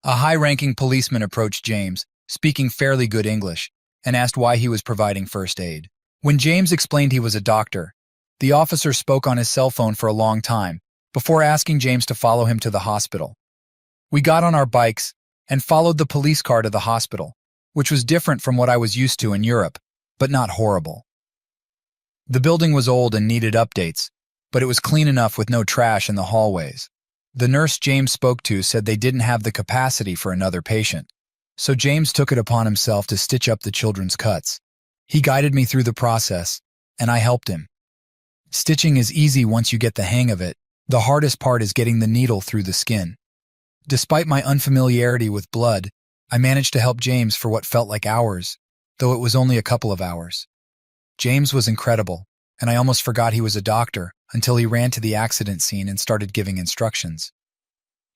A high-ranking policeman approached James, speaking fairly good English, and asked why he was providing first aid. When James explained he was a doctor, the officer spoke on his cell phone for a long time, before asking James to follow him to the hospital. We got on our bikes and followed the police car to the hospital, which was different from what I was used to in Europe, but not horrible. The building was old and needed updates, but it was clean enough with no trash in the hallways. The nurse James spoke to said they didn't have the capacity for another patient, so James took it upon himself to stitch up the children's cuts. He guided me through the process, and I helped him. Stitching is easy once you get the hang of it. The hardest part is getting the needle through the skin. Despite my unfamiliarity with blood, I managed to help James for what felt like hours, though it was only a couple of hours. James was incredible, and I almost forgot he was a doctor until he ran to the accident scene and started giving instructions.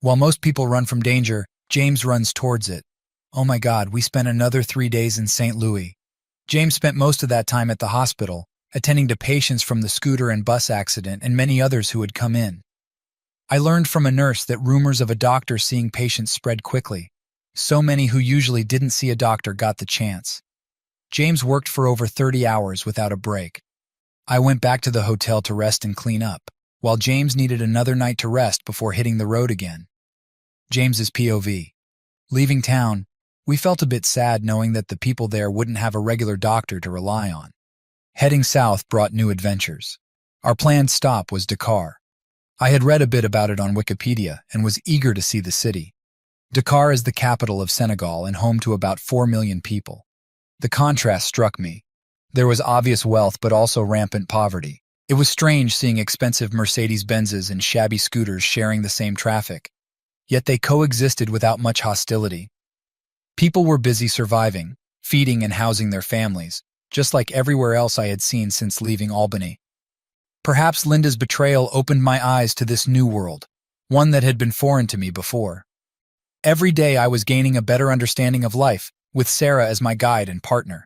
While most people run from danger, James runs towards it. Oh my God, we spent another 3 days in St. Louis. James spent most of that time at the hospital, attending to patients from the scooter and bus accident and many others who had come in. I learned from a nurse that rumors of a doctor seeing patients spread quickly. So many who usually didn't see a doctor got the chance. James worked for over 30 hours without a break. I went back to the hotel to rest and clean up, while James needed another night to rest before hitting the road again. James's POV. Leaving town, we felt a bit sad knowing that the people there wouldn't have a regular doctor to rely on. Heading south brought new adventures. Our planned stop was Dakar. I had read a bit about it on Wikipedia and was eager to see the city. Dakar is the capital of Senegal and home to about 4 million people. The contrast struck me. There was obvious wealth but also rampant poverty. It was strange seeing expensive Mercedes-Benzes and shabby scooters sharing the same traffic. Yet they coexisted without much hostility. People were busy surviving, feeding and housing their families, just like everywhere else I had seen since leaving Albany. Perhaps Linda's betrayal opened my eyes to this new world, one that had been foreign to me before. Every day I was gaining a better understanding of life, with Sarah as my guide and partner.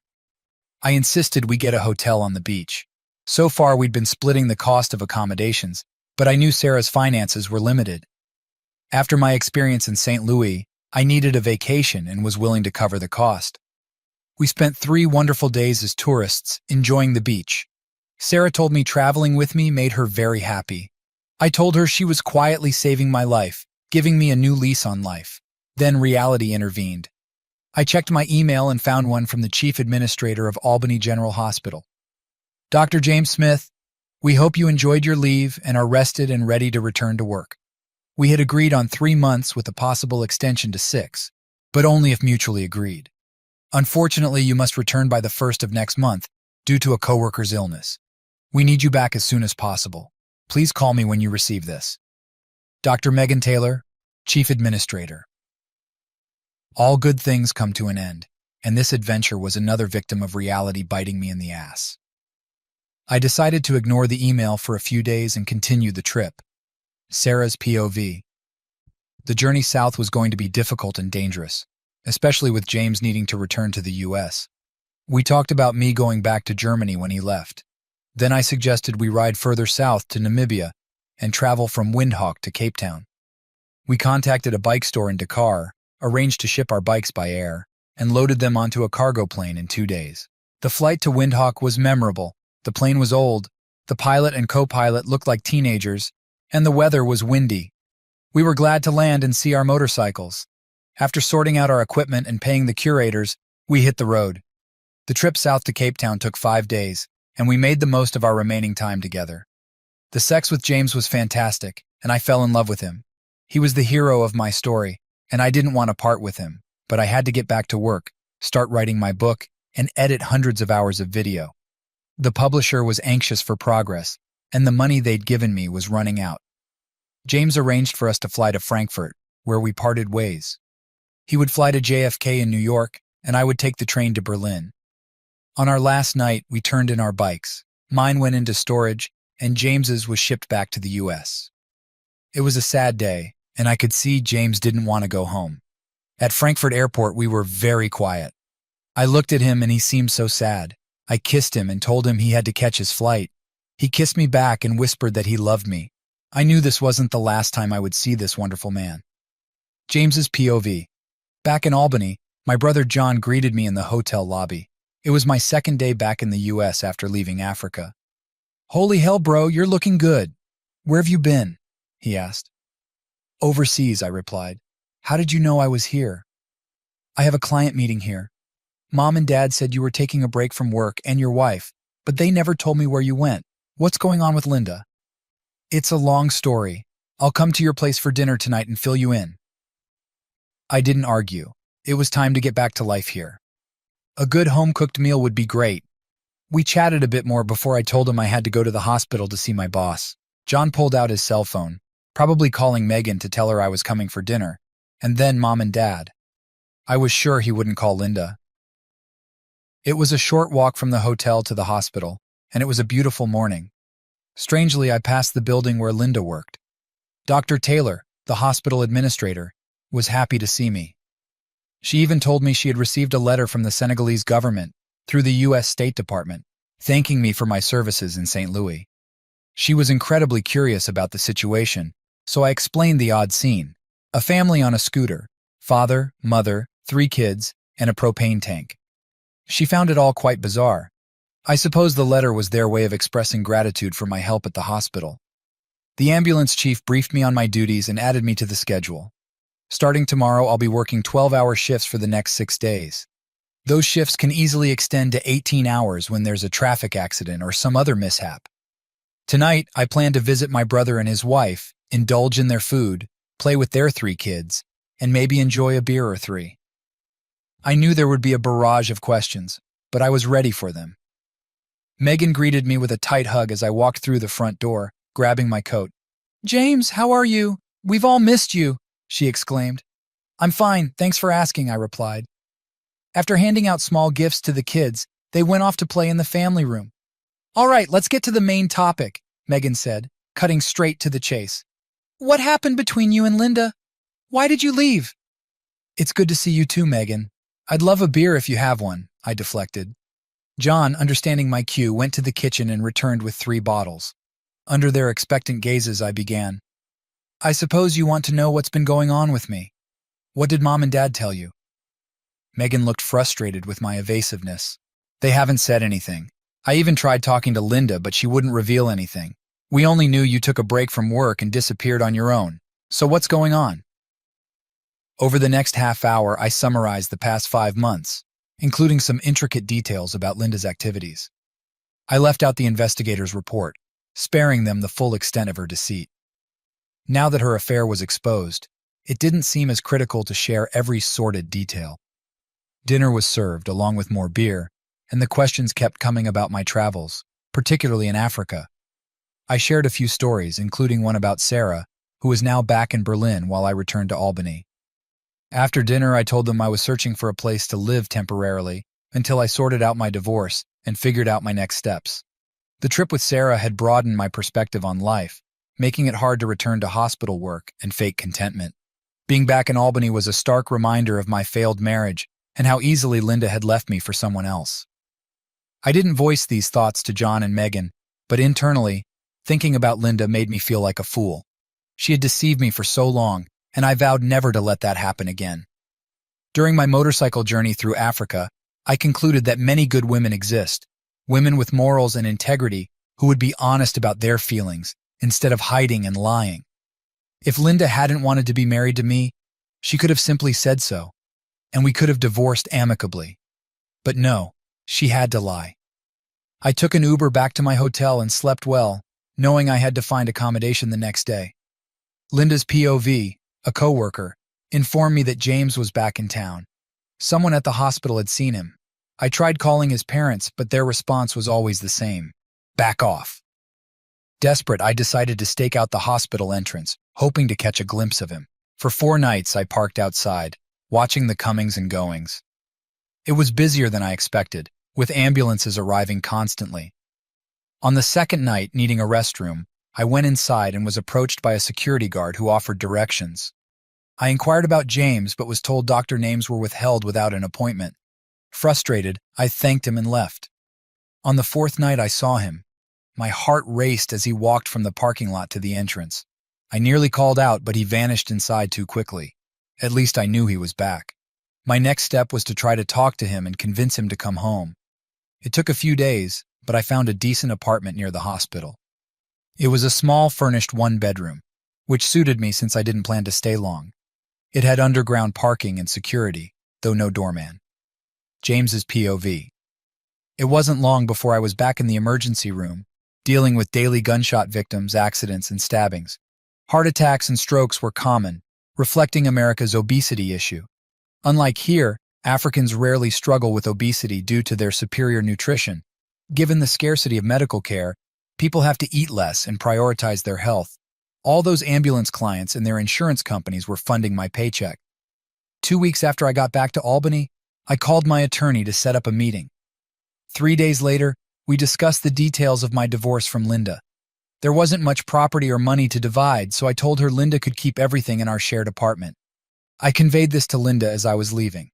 I insisted we get a hotel on the beach. So far we'd been splitting the cost of accommodations, but I knew Sarah's finances were limited. After my experience in St. Louis, I needed a vacation and was willing to cover the cost. We spent 3 wonderful days as tourists, enjoying the beach. Sarah told me traveling with me made her very happy. I told her she was quietly saving my life, giving me a new lease on life. Then reality intervened. I checked my email and found one from the Chief Administrator of Albany General Hospital. Dr. James Smith, we hope you enjoyed your leave and are rested and ready to return to work. We had agreed on 3 months with a possible extension to 6, but only if mutually agreed. Unfortunately, you must return by the 1st of next month due to a coworker's illness. We need you back as soon as possible. Please call me when you receive this. Dr. Megan Taylor, Chief Administrator. All good things come to an end, and this adventure was another victim of reality biting me in the ass. I decided to ignore the email for a few days and continue the trip. Sarah's POV. The journey south was going to be difficult and dangerous, especially with James needing to return to the US. We talked about me going back to Germany when he left. Then I suggested we ride further south to Namibia and travel from Windhoek to Cape Town. We contacted a bike store in Dakar, arranged to ship our bikes by air, and loaded them onto a cargo plane in 2 days. The flight to Windhoek was memorable. The plane was old, the pilot and co-pilot looked like teenagers, and the weather was windy. We were glad to land and see our motorcycles. After sorting out our equipment and paying the curators, we hit the road. The trip south to Cape Town took 5 days, and we made the most of our remaining time together. The sex with James was fantastic, and I fell in love with him. He was the hero of my story, and I didn't want to part with him, but I had to get back to work, start writing my book, and edit hundreds of hours of video. The publisher was anxious for progress, and the money they'd given me was running out. James arranged for us to fly to Frankfurt, where we parted ways. He would fly to JFK in New York, and I would take the train to Berlin. On our last night, we turned in our bikes. Mine went into storage, and James's was shipped back to the US. It was a sad day, and I could see James didn't want to go home. At Frankfurt Airport, we were very quiet. I looked at him and he seemed so sad. I kissed him and told him he had to catch his flight. He kissed me back and whispered that he loved me. I knew this wasn't the last time I would see this wonderful man. James's POV. Back in Albany, my brother John greeted me in the hotel lobby. It was my 2nd day back in the US after leaving Africa. Holy hell, bro, you're looking good. Where have you been? He asked. Overseas, I replied. How did you know I was here? I have a client meeting here. Mom and Dad said you were taking a break from work and your wife, but they never told me where you went. What's going on with Linda? It's a long story. I'll come to your place for dinner tonight and fill you in. I didn't argue. It was time to get back to life here. A good home-cooked meal would be great. We chatted a bit more before I told him I had to go to the hospital to see my boss. John pulled out his cell phone, probably calling Megan to tell her I was coming for dinner, and then Mom and Dad. I was sure he wouldn't call Linda. It was a short walk from the hotel to the hospital, and it was a beautiful morning. Strangely, I passed the building where Linda worked. Dr. Taylor, the hospital administrator, was happy to see me. She even told me she had received a letter from the Senegalese government through the U.S. State Department, thanking me for my services in St. Louis. She was incredibly curious about the situation, so I explained the odd scene. A family on a scooter, father, mother, 3 kids, and a propane tank. She found it all quite bizarre. I suppose the letter was their way of expressing gratitude for my help at the hospital. The ambulance chief briefed me on my duties and added me to the schedule. Starting tomorrow, I'll be working 12-hour shifts for the next 6 days. Those shifts can easily extend to 18 hours when there's a traffic accident or some other mishap. Tonight, I plan to visit my brother and his wife, indulge in their food, play with their 3 kids, and maybe enjoy a beer or 3. I knew there would be a barrage of questions, but I was ready for them. Megan greeted me with a tight hug as I walked through the front door, grabbing my coat. "James, how are you? We've all missed you," she exclaimed. "I'm fine, thanks for asking," I replied. After handing out small gifts to the kids, they went off to play in the family room. "All right, let's get to the main topic," Megan said, cutting straight to the chase. "What happened between you and Linda? Why did you leave?" "It's good to see you too, Megan. I'd love a beer if you have one," I deflected. John, understanding my cue, went to the kitchen and returned with 3 bottles. Under their expectant gazes, I began. "I suppose you want to know what's been going on with me. What did Mom and Dad tell you?" Megan looked frustrated with my evasiveness. "They haven't said anything. I even tried talking to Linda, but she wouldn't reveal anything. We only knew you took a break from work and disappeared on your own. So what's going on? Over the next half hour, I summarized the past 5 months, including some intricate details about Linda's activities. I left out the investigator's report, sparing them the full extent of her deceit. Now that her affair was exposed, it didn't seem as critical to share every sordid detail. Dinner was served, along with more beer, and the questions kept coming about my travels, particularly in Africa. I shared a few stories, including one about Sarah, who was now back in Berlin while I returned to Albany. After dinner, I told them I was searching for a place to live temporarily until I sorted out my divorce and figured out my next steps. The trip with Sarah had broadened my perspective on life, making it hard to return to hospital work and fake contentment. Being back in Albany was a stark reminder of my failed marriage and how easily Linda had left me for someone else. I didn't voice these thoughts to John and Megan, but internally, thinking about Linda made me feel like a fool. She had deceived me for so long, and I vowed never to let that happen again. During my motorcycle journey through Africa, I concluded that many good women exist, women with morals and integrity who would be honest about their feelings instead of hiding and lying. If Linda hadn't wanted to be married to me, she could have simply said so, and we could have divorced amicably. But no, she had to lie. I took an Uber back to my hotel and slept well, knowing I had to find accommodation the next day. Linda's POV, a coworker, informed me that James was back in town. Someone at the hospital had seen him. I tried calling his parents, but their response was always the same: back off. Desperate, I decided to stake out the hospital entrance, hoping to catch a glimpse of him. For 4 nights, I parked outside, watching the comings and goings. It was busier than I expected, with ambulances arriving constantly. On the second night, needing a restroom, I went inside and was approached by a security guard who offered directions. I inquired about James, but was told doctor names were withheld without an appointment. Frustrated, I thanked him and left. On the 4th night, I saw him. My heart raced as he walked from the parking lot to the entrance. I nearly called out, but he vanished inside too quickly. At least I knew he was back. My next step was to try to talk to him and convince him to come home. It took a few days, but I found a decent apartment near the hospital. It was a small, furnished 1-bedroom, which suited me since I didn't plan to stay long. It had underground parking and security, though no doorman. James's POV. It wasn't long before I was back in the emergency room, dealing with daily gunshot victims, accidents, and stabbings. Heart attacks and strokes were common, reflecting America's obesity issue. Unlike here, Africans rarely struggle with obesity due to their superior nutrition. Given the scarcity of medical care, people have to eat less and prioritize their health. All those ambulance clients and their insurance companies were funding my paycheck. 2 weeks after I got back to Albany, I called my attorney to set up a meeting. 3 days later, we discussed the details of my divorce from Linda. There wasn't much property or money to divide, so I told her Linda could keep everything in our shared apartment. I conveyed this to Linda as I was leaving.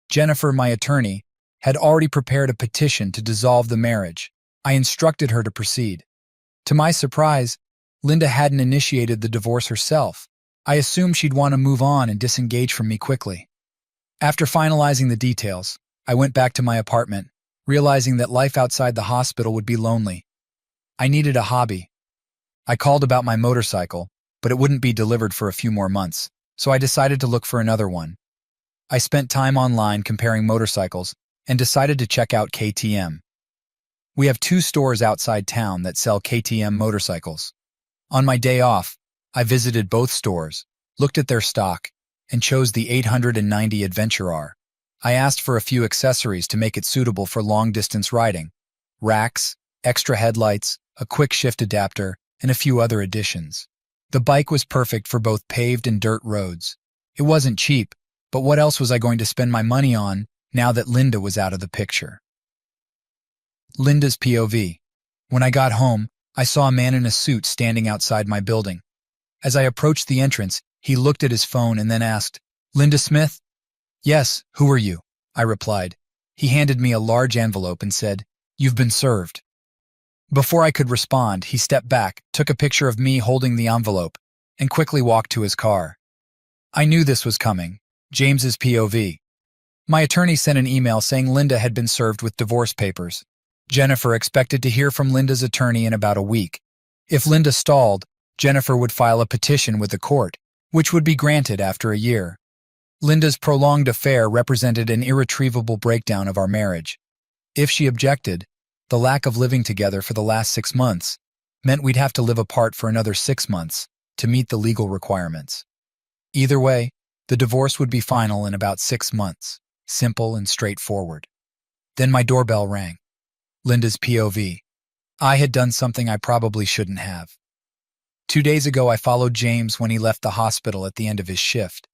Jennifer, my attorney, had already prepared a petition to dissolve the marriage. I instructed her to proceed. To my surprise, Linda hadn't initiated the divorce herself. I assumed she'd want to move on and disengage from me quickly. After finalizing the details, I went back to my apartment, realizing that life outside the hospital would be lonely. I needed a hobby. I called about my motorcycle, but it wouldn't be delivered for a few more months, so I decided to look for another one. I spent time online comparing motorcycles and decided to check out KTM. We have 2 stores outside town that sell KTM motorcycles. On my day off, I visited both stores, looked at their stock, and chose the 890 Adventure R. I asked for a few accessories to make it suitable for long-distance riding: racks, extra headlights, a quick shift adapter, and a few other additions. The bike was perfect for both paved and dirt roads. It wasn't cheap, but what else was I going to spend my money on now that Linda was out of the picture? Linda's POV. When I got home, I saw a man in a suit standing outside my building. As I approached the entrance, he looked at his phone and then asked, "Linda Smith?" "Yes, who are you?" I replied. He handed me a large envelope and said, "You've been served." Before I could respond, he stepped back, took a picture of me holding the envelope, and quickly walked to his car. I knew this was coming. James's POV. My attorney sent an email saying Linda had been served with divorce papers. Jennifer expected to hear from Linda's attorney in about a week. If Linda stalled, Jennifer would file a petition with the court, which would be granted after a year. Linda's prolonged affair represented an irretrievable breakdown of our marriage. If she objected, the lack of living together for the last 6 months meant we'd have to live apart for another 6 months to meet the legal requirements. Either way, the divorce would be final in about 6 months, simple and straightforward. Then my doorbell rang. Linda's POV. I had done something I probably shouldn't have. 2 days ago, I followed James when he left the hospital at the end of his shift.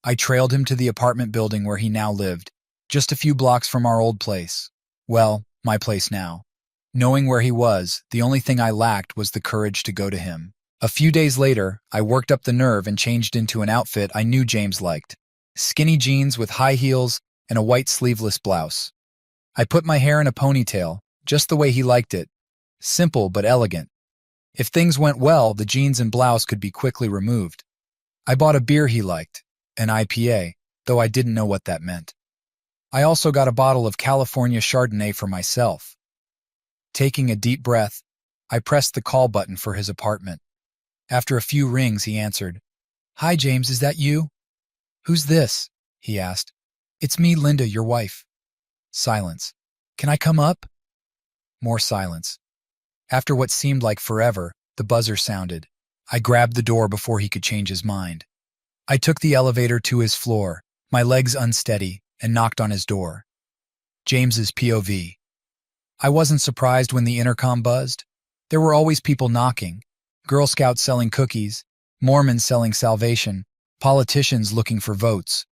I trailed him to the apartment building where he now lived, just a few blocks from our old place. Well, my place now. Knowing where he was, the only thing I lacked was the courage to go to him. A few days later, I worked up the nerve and changed into an outfit I knew James liked. Skinny jeans with high heels and a white sleeveless blouse. I put my hair in a ponytail, just the way he liked it. Simple but elegant. If things went well, the jeans and blouse could be quickly removed. I bought a beer he liked, an IPA, though I didn't know what that meant. I also got a bottle of California Chardonnay for myself. Taking a deep breath, I pressed the call button for his apartment. After a few rings, he answered. "Hi, James, is that you?" "Who's this?" he asked. "It's me, Linda, your wife." Silence. "Can I come up?" More silence. After what seemed like forever, the buzzer sounded. I grabbed the door before he could change his mind. I took the elevator to his floor, my legs unsteady, and knocked on his door. James's POV. I wasn't surprised when the intercom buzzed. There were always people knocking. Girl Scouts selling cookies, Mormons selling salvation, politicians looking for votes.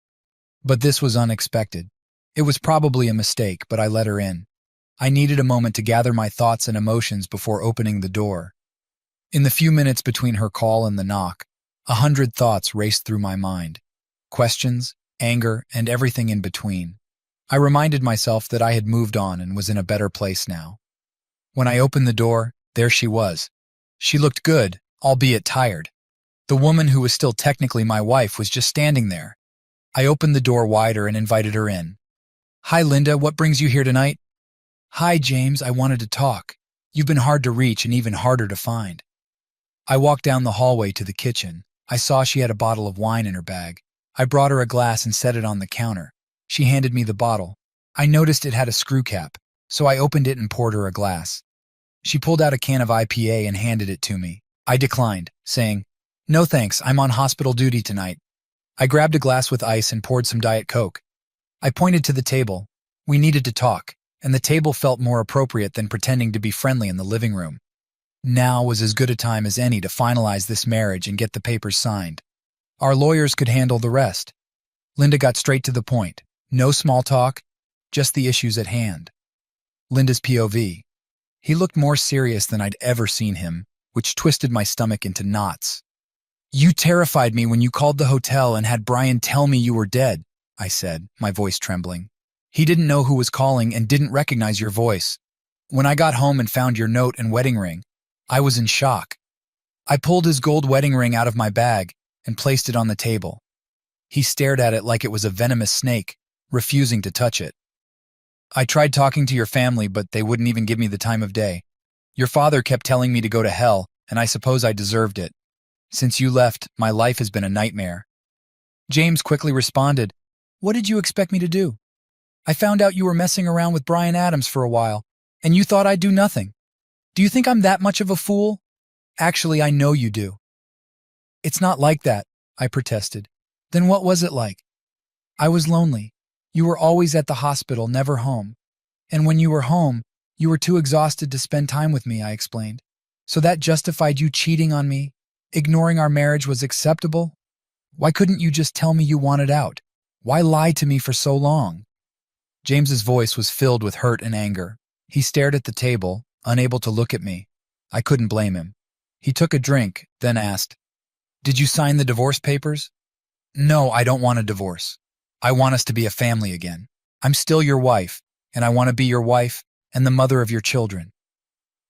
But this was unexpected. It was probably a mistake, but I let her in. I needed a moment to gather my thoughts and emotions before opening the door. In the few minutes between her call and the knock, 100 thoughts raced through my mind. Questions, anger, and everything in between. I reminded myself that I had moved on and was in a better place now. When I opened the door, there she was. She looked good, albeit tired. The woman who was still technically my wife was just standing there. I opened the door wider and invited her in. "Hi, Linda, what brings you here tonight?" "Hi, James, I wanted to talk. You've been hard to reach and even harder to find." I walked down the hallway to the kitchen. I saw she had a bottle of wine in her bag. I brought her a glass and set it on the counter. She handed me the bottle. I noticed it had a screw cap, so I opened it and poured her a glass. She pulled out a can of IPA and handed it to me. I declined, saying, "No thanks, I'm on hospital duty tonight." I grabbed a glass with ice and poured some Diet Coke. I pointed to the table. We needed to talk, and the table felt more appropriate than pretending to be friendly in the living room. Now was as good a time as any to finalize this marriage and get the papers signed. Our lawyers could handle the rest. Linda got straight to the point. No small talk, just the issues at hand. Linda's POV. He looked more serious than I'd ever seen him, which twisted my stomach into knots. "You terrified me when you called the hotel and had Brian tell me you were dead," I said, my voice trembling. "He didn't know who was calling and didn't recognize your voice. When I got home and found your note and wedding ring, I was in shock." I pulled his gold wedding ring out of my bag and placed it on the table. He stared at it like it was a venomous snake, refusing to touch it. "I tried talking to your family, but they wouldn't even give me the time of day. Your father kept telling me to go to hell, and I suppose I deserved it. Since you left, my life has been a nightmare." James quickly responded, "What did you expect me to do? I found out you were messing around with Brian Adams for a while, and you thought I'd do nothing. Do you think I'm that much of a fool? Actually, I know you do." "It's not like that," I protested. "Then what was it like?" "I was lonely. You were always at the hospital, never home. And when you were home, you were too exhausted to spend time with me," I explained. "So that justified you cheating on me? Ignoring our marriage was acceptable? Why couldn't you just tell me you wanted out? Why lie to me for so long?" James's voice was filled with hurt and anger. He stared at the table, unable to look at me. I couldn't blame him. He took a drink, then asked, "Did you sign the divorce papers?" "No, I don't want a divorce. I want us to be a family again. I'm still your wife, and I want to be your wife and the mother of your children."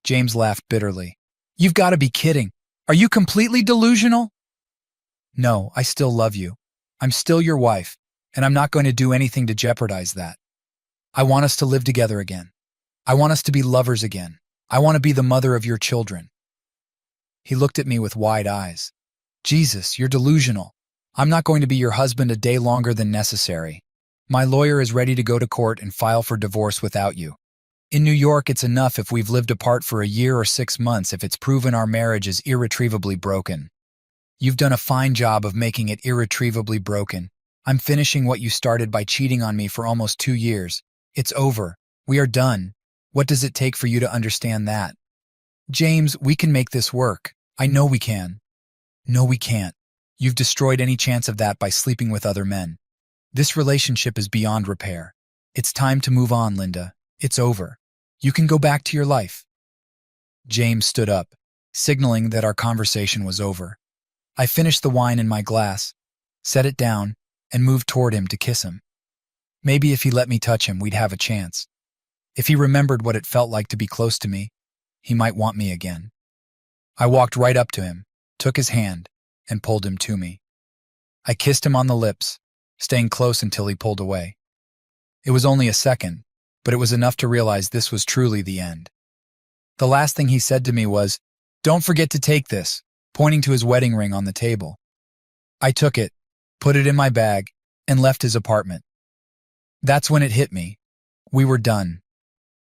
James laughed bitterly. "You've got to be kidding. Are you completely delusional?" "No, I still love you. I'm still your wife, and I'm not going to do anything to jeopardize that. I want us to live together again. I want us to be lovers again. I want to be the mother of your children." He looked at me with wide eyes. "Jesus, you're delusional. I'm not going to be your husband a day longer than necessary. My lawyer is ready to go to court and file for divorce without you. In New York, it's enough if we've lived apart for a year or 6 months if it's proven our marriage is irretrievably broken. You've done a fine job of making it irretrievably broken. I'm finishing what you started by cheating on me for almost 2 years. It's over. We are done. What does it take for you to understand that? James, we can make this work. I know we can." "No, we can't. You've destroyed any chance of that by sleeping with other men. This relationship is beyond repair. It's time to move on, Linda. It's over. You can go back to your life." James stood up, signaling that our conversation was over. I finished the wine in my glass, set it down, and moved toward him to kiss him. Maybe if he let me touch him, we'd have a chance. If he remembered what it felt like to be close to me, he might want me again. I walked right up to him, took his hand, and pulled him to me. I kissed him on the lips, staying close until he pulled away. It was only a second, but it was enough to realize this was truly the end. The last thing he said to me was, "Don't forget to take this," pointing to his wedding ring on the table. I took it, put it in my bag, and left his apartment. That's when it hit me. We were done.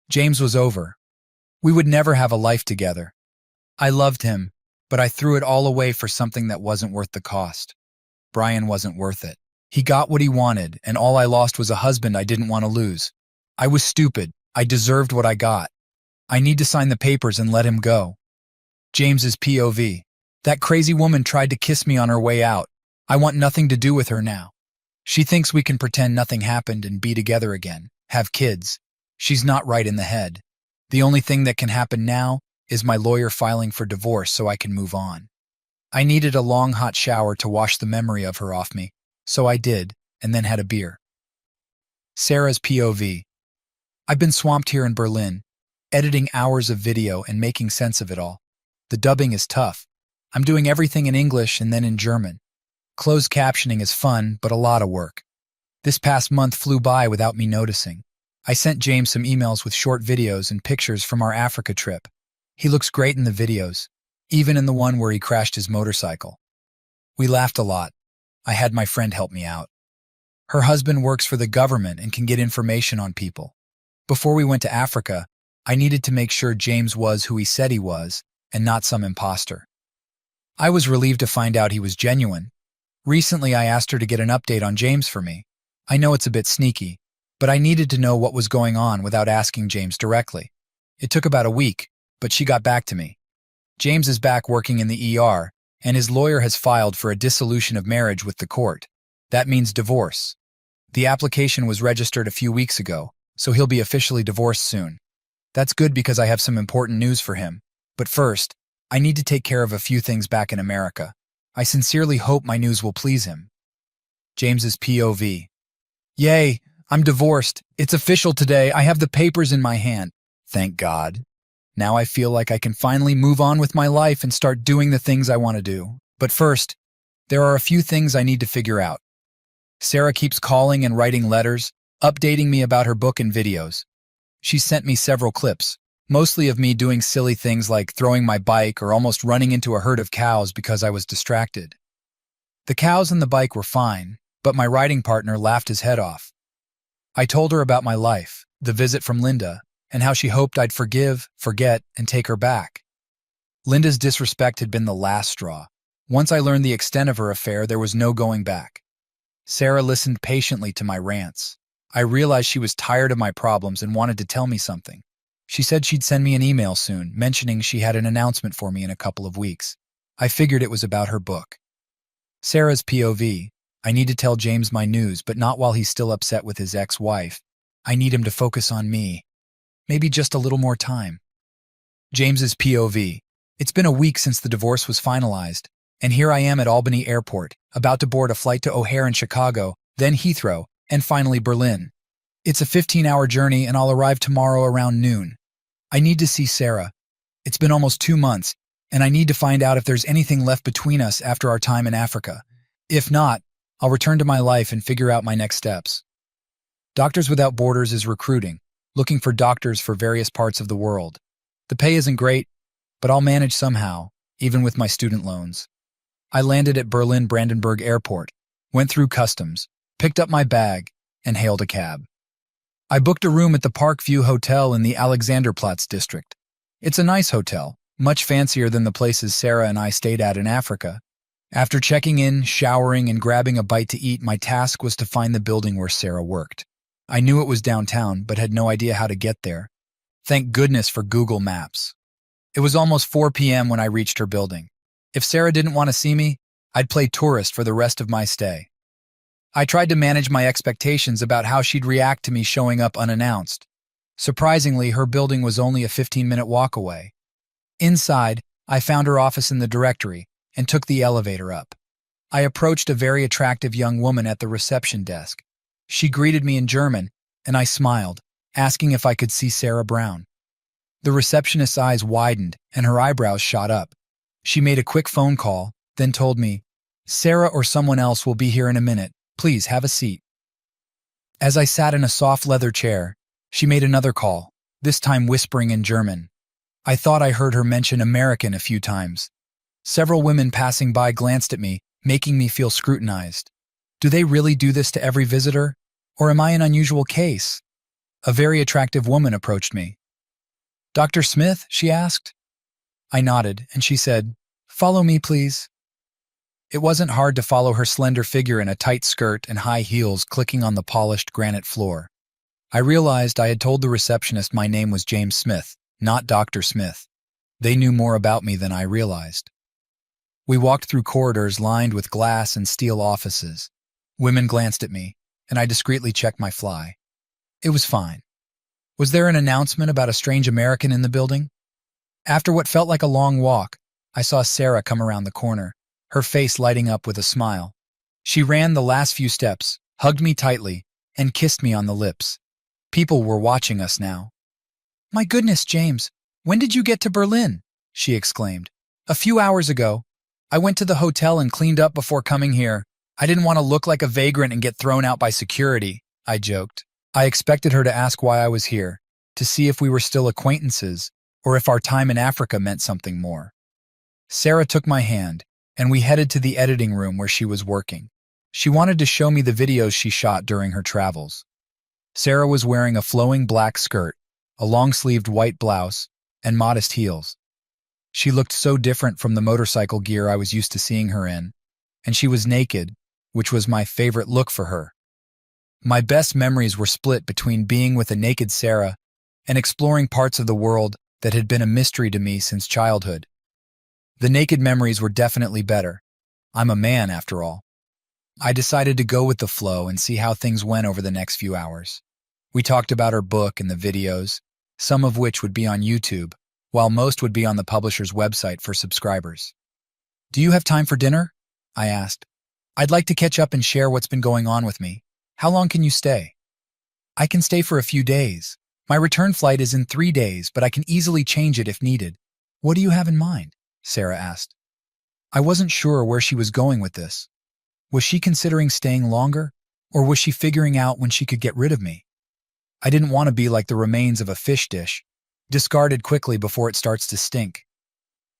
James was over. We would never have a life together. I loved him, but I threw it all away for something that wasn't worth the cost. Brian wasn't worth it. He got what he wanted, and all I lost was a husband I didn't want to lose. I was stupid. I deserved what I got. I need to sign the papers and let him go. James's POV. That crazy woman tried to kiss me on her way out. I want nothing to do with her now. She thinks we can pretend nothing happened and be together again, have kids. She's not right in the head. The only thing that can happen now is my lawyer filing for divorce so I can move on. I needed a long hot shower to wash the memory of her off me, so I did, and then had a beer. Sarah's POV. I've been swamped here in Berlin, editing hours of video and making sense of it all. The dubbing is tough. I'm doing everything in English and then in German. Closed captioning is fun, but a lot of work. This past month flew by without me noticing. I sent James some emails with short videos and pictures from our Africa trip. He looks great in the videos, even in the one where he crashed his motorcycle. We laughed a lot. I had my friend help me out. Her husband works for the government and can get information on people. Before we went to Africa, I needed to make sure James was who he said he was and not some imposter. I was relieved to find out he was genuine. Recently, I asked her to get an update on James for me. I know it's a bit sneaky, but I needed to know what was going on without asking James directly. It took about a week, but she got back to me. James is back working in the ER, and his lawyer has filed for a dissolution of marriage with the court. That means divorce. The application was registered a few weeks ago, so he'll be officially divorced soon. That's good because I have some important news for him. But first, I need to take care of a few things back in America. I sincerely hope my news will please him. James's POV. Yay, I'm divorced. It's official today. I have the papers in my hand. Thank God. Now I feel like I can finally move on with my life and start doing the things I want to do. But first, there are a few things I need to figure out. Sarah keeps calling and writing letters, updating me about her book and videos. She sent me several clips, mostly of me doing silly things like throwing my bike or almost running into a herd of cows because I was distracted. The cows and the bike were fine, but my riding partner laughed his head off. I told her about my life, the visit from Linda, and how she hoped I'd forgive, forget, and take her back. Linda's disrespect had been the last straw. Once I learned the extent of her affair, there was no going back. Sarah listened patiently to my rants. I realized she was tired of my problems and wanted to tell me something. She said she'd send me an email soon, mentioning she had an announcement for me in a couple of weeks. I figured it was about her book. Sarah's POV. I need to tell James my news, but not while he's still upset with his ex-wife. I need him to focus on me. Maybe just a little more time. James's POV. It's been a week since the divorce was finalized, and here I am at Albany Airport, about to board a flight to O'Hare in Chicago, then Heathrow, and finally Berlin. It's a 15-hour journey and I'll arrive tomorrow around noon. I need to see Sarah. It's been almost 2 months, and I need to find out if there's anything left between us after our time in Africa. If not, I'll return to my life and figure out my next steps. Doctors Without Borders is recruiting, looking for doctors for various parts of the world. The pay isn't great, but I'll manage somehow, even with my student loans. I landed at Berlin-Brandenburg Airport, went through customs, picked up my bag, and hailed a cab. I booked a room at the Parkview Hotel in the Alexanderplatz district. It's a nice hotel, much fancier than the places Sarah and I stayed at in Africa. After checking in, showering, and grabbing a bite to eat, my task was to find the building where Sarah worked. I knew it was downtown, but had no idea how to get there. Thank goodness for Google Maps. It was almost 4 p.m. when I reached her building. If Sarah didn't want to see me, I'd play tourist for the rest of my stay. I tried to manage my expectations about how she'd react to me showing up unannounced. Surprisingly, her building was only a 15-minute walk away. Inside, I found her office in the directory and took the elevator up. I approached a very attractive young woman at the reception desk. She greeted me in German, and I smiled, asking if I could see Sarah Brown. The receptionist's eyes widened and her eyebrows shot up. She made a quick phone call, then told me, "Sarah or someone else will be here in a minute. Please have a seat." As I sat in a soft leather chair, she made another call, this time whispering in German. I thought I heard her mention American a few times. Several women passing by glanced at me, making me feel scrutinized. Do they really do this to every visitor? Or am I an unusual case? A very attractive woman approached me. "Dr. Smith?" she asked. I nodded, and she said, "Follow me, please." It wasn't hard to follow her slender figure in a tight skirt and high heels clicking on the polished granite floor. I realized I had told the receptionist my name was James Smith, not Dr. Smith. They knew more about me than I realized. We walked through corridors lined with glass and steel offices. Women glanced at me, and I discreetly checked my fly. It was fine. Was there an announcement about a strange American in the building? After what felt like a long walk, I saw Sarah come around the corner, her face lighting up with a smile. She ran the last few steps, hugged me tightly, and kissed me on the lips. People were watching us now. "My goodness, James, when did you get to Berlin?" she exclaimed. "A few hours ago. I went to the hotel and cleaned up before coming here. I didn't want to look like a vagrant and get thrown out by security," I joked. I expected her to ask why I was here, to see if we were still acquaintances, or if our time in Africa meant something more. Sarah took my hand, and we headed to the editing room where she was working. She wanted to show me the videos she shot during her travels. Sarah was wearing a flowing black skirt, a long-sleeved white blouse, and modest heels. She looked so different from the motorcycle gear I was used to seeing her in, and she was naked, which was my favorite look for her. My best memories were split between being with a naked Sarah and exploring parts of the world that had been a mystery to me since childhood. The naked memories were definitely better. I'm a man, after all. I decided to go with the flow and see how things went over the next few hours. We talked about her book and the videos, some of which would be on YouTube, while most would be on the publisher's website for subscribers. "Do you have time for dinner?" I asked. "I'd like to catch up and share what's been going on with me. How long can you stay?" "I can stay for a few days. My return flight is in 3 days, but I can easily change it if needed." "What do you have in mind?" Sarah asked. I wasn't sure where she was going with this. Was she considering staying longer, or was she figuring out when she could get rid of me? I didn't want to be like the remains of a fish dish, discarded quickly before it starts to stink.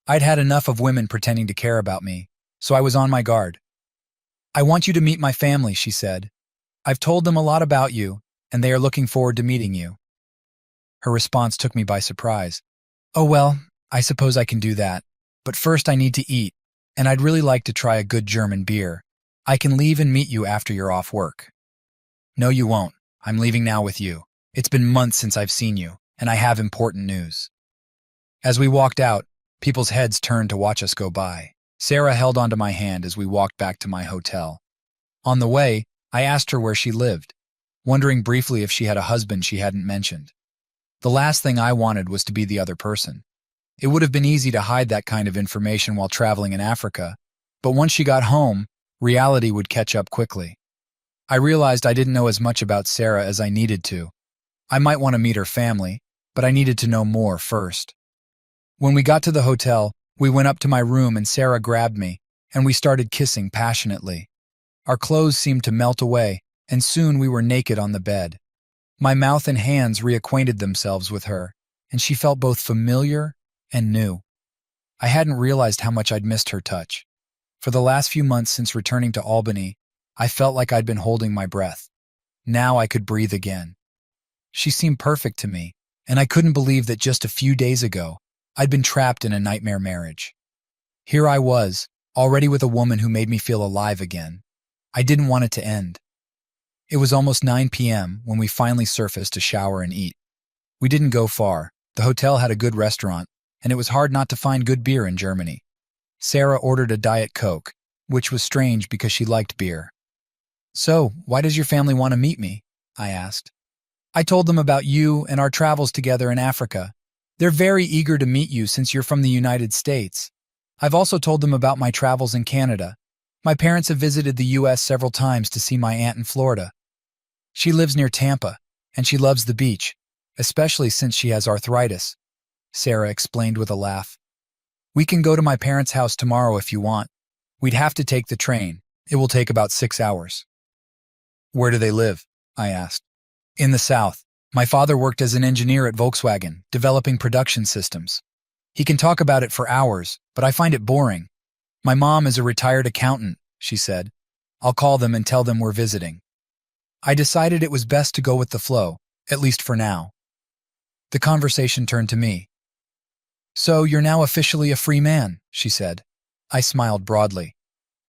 I'd had enough of women pretending to care about me, so I was on my guard. "I want you to meet my family," she said. "I've told them a lot about you, and they are looking forward to meeting you." Her response took me by surprise. "Oh well, I suppose I can do that. But first I need to eat, and I'd really like to try a good German beer. I can leave and meet you after you're off work." "No, you won't. I'm leaving now with you. It's been months since I've seen you, and I have important news." As we walked out, people's heads turned to watch us go by. Sarah held onto my hand as we walked back to my hotel. On the way, I asked her where she lived, wondering briefly if she had a husband she hadn't mentioned. The last thing I wanted was to be the other person. It would have been easy to hide that kind of information while traveling in Africa, but once she got home, reality would catch up quickly. I realized I didn't know as much about Sarah as I needed to. I might want to meet her family, but I needed to know more first. When we got to the hotel, we went up to my room and Sarah grabbed me, and we started kissing passionately. Our clothes seemed to melt away, and soon we were naked on the bed. My mouth and hands reacquainted themselves with her, and she felt both familiar and new. I hadn't realized how much I'd missed her touch. For the last few months since returning to Albany, I felt like I'd been holding my breath. Now I could breathe again. She seemed perfect to me, and I couldn't believe that just a few days ago, I'd been trapped in a nightmare marriage. Here I was, already with a woman who made me feel alive again. I didn't want it to end. It was almost 9 p.m. when we finally surfaced to shower and eat. We didn't go far. The hotel had a good restaurant, and it was hard not to find good beer in Germany. Sarah ordered a Diet Coke, which was strange because she liked beer. "So, why does your family want to meet me?" I asked. "I told them about you and our travels together in Africa. They're very eager to meet you since you're from the United States. I've also told them about my travels in Canada. My parents have visited the U.S. several times to see my aunt in Florida. She lives near Tampa, and she loves the beach, especially since she has arthritis," Sarah explained with a laugh. "We can go to my parents' house tomorrow if you want. We'd have to take the train. It will take about 6 hours." "Where do they live?" I asked. "In the South. My father worked as an engineer at Volkswagen, developing production systems. He can talk about it for hours, but I find it boring. My mom is a retired accountant," she said. "I'll call them and tell them we're visiting." I decided it was best to go with the flow, at least for now. The conversation turned to me. "So you're now officially a free man," she said. I smiled broadly.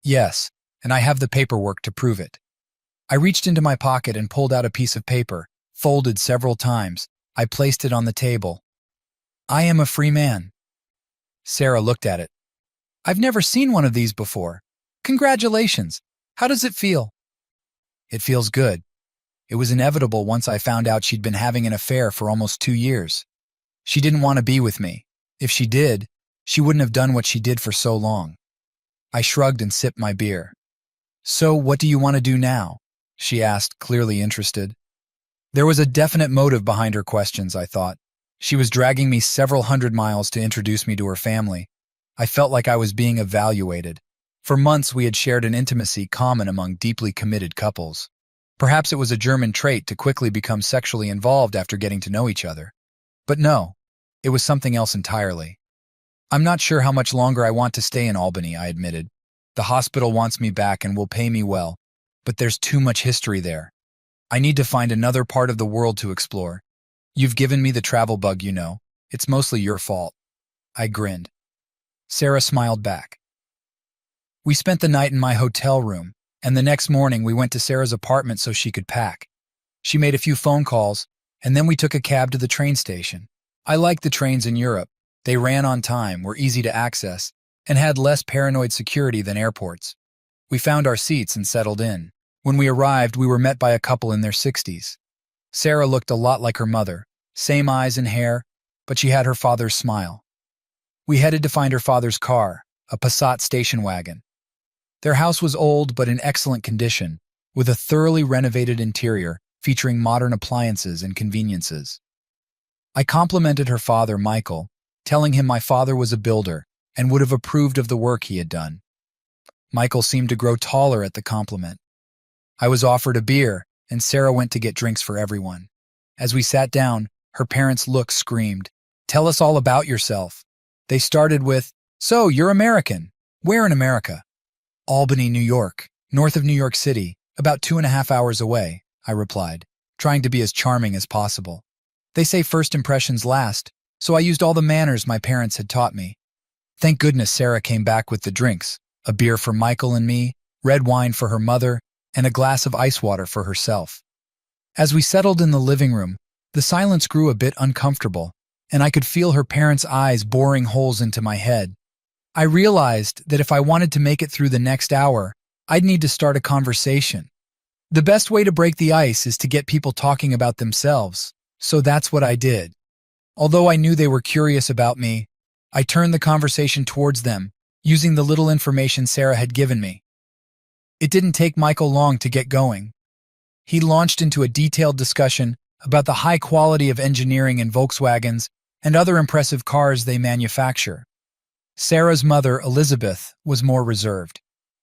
"Yes, and I have the paperwork to prove it." I reached into my pocket and pulled out a piece of paper, folded several times. I placed it on the table. "I am a free man." Sarah looked at it. "I've never seen one of these before. Congratulations. How does it feel?" "It feels good. It was inevitable once I found out she'd been having an affair for almost 2 years. She didn't want to be with me. If she did, she wouldn't have done what she did for so long." I shrugged and sipped my beer. "So what do you want to do now?" she asked, clearly interested. There was a definite motive behind her questions, I thought. She was dragging me several hundred miles to introduce me to her family. I felt like I was being evaluated. For months we had shared an intimacy common among deeply committed couples. Perhaps it was a German trait to quickly become sexually involved after getting to know each other. But no, it was something else entirely. "I'm not sure how much longer I want to stay in Albany," I admitted. "The hospital wants me back and will pay me well, but there's too much history there. I need to find another part of the world to explore. You've given me the travel bug, you know. It's mostly your fault." I grinned. Sarah smiled back. We spent the night in my hotel room, and the next morning we went to Sarah's apartment so she could pack. She made a few phone calls, and then we took a cab to the train station. I liked the trains in Europe. They ran on time, were easy to access, and had less paranoid security than airports. We found our seats and settled in. When we arrived, we were met by a couple in their 60s. Sarah looked a lot like her mother, same eyes and hair, but she had her father's smile. We headed to find her father's car, a Passat station wagon. Their house was old but in excellent condition, with a thoroughly renovated interior featuring modern appliances and conveniences. I complimented her father, Michael, telling him my father was a builder and would have approved of the work he had done. Michael seemed to grow taller at the compliment. I was offered a beer, and Sarah went to get drinks for everyone. As we sat down, her parents' look screamed, "Tell us all about yourself." They started with, "So, you're American. Where in America?" "Albany, New York, north of New York City, about 2.5 hours away," I replied, trying to be as charming as possible. They say first impressions last, so I used all the manners my parents had taught me. Thank goodness Sarah came back with the drinks, a beer for Michael and me, red wine for her mother, and a glass of ice water for herself. As we settled in the living room, the silence grew a bit uncomfortable, and I could feel her parents' eyes boring holes into my head. I realized that if I wanted to make it through the next hour, I'd need to start a conversation. The best way to break the ice is to get people talking about themselves, so that's what I did. Although I knew they were curious about me, I turned the conversation towards them, using the little information Sarah had given me. It didn't take Michael long to get going. He launched into a detailed discussion about the high quality of engineering in Volkswagens and other impressive cars they manufacture. Sarah's mother, Elizabeth, was more reserved.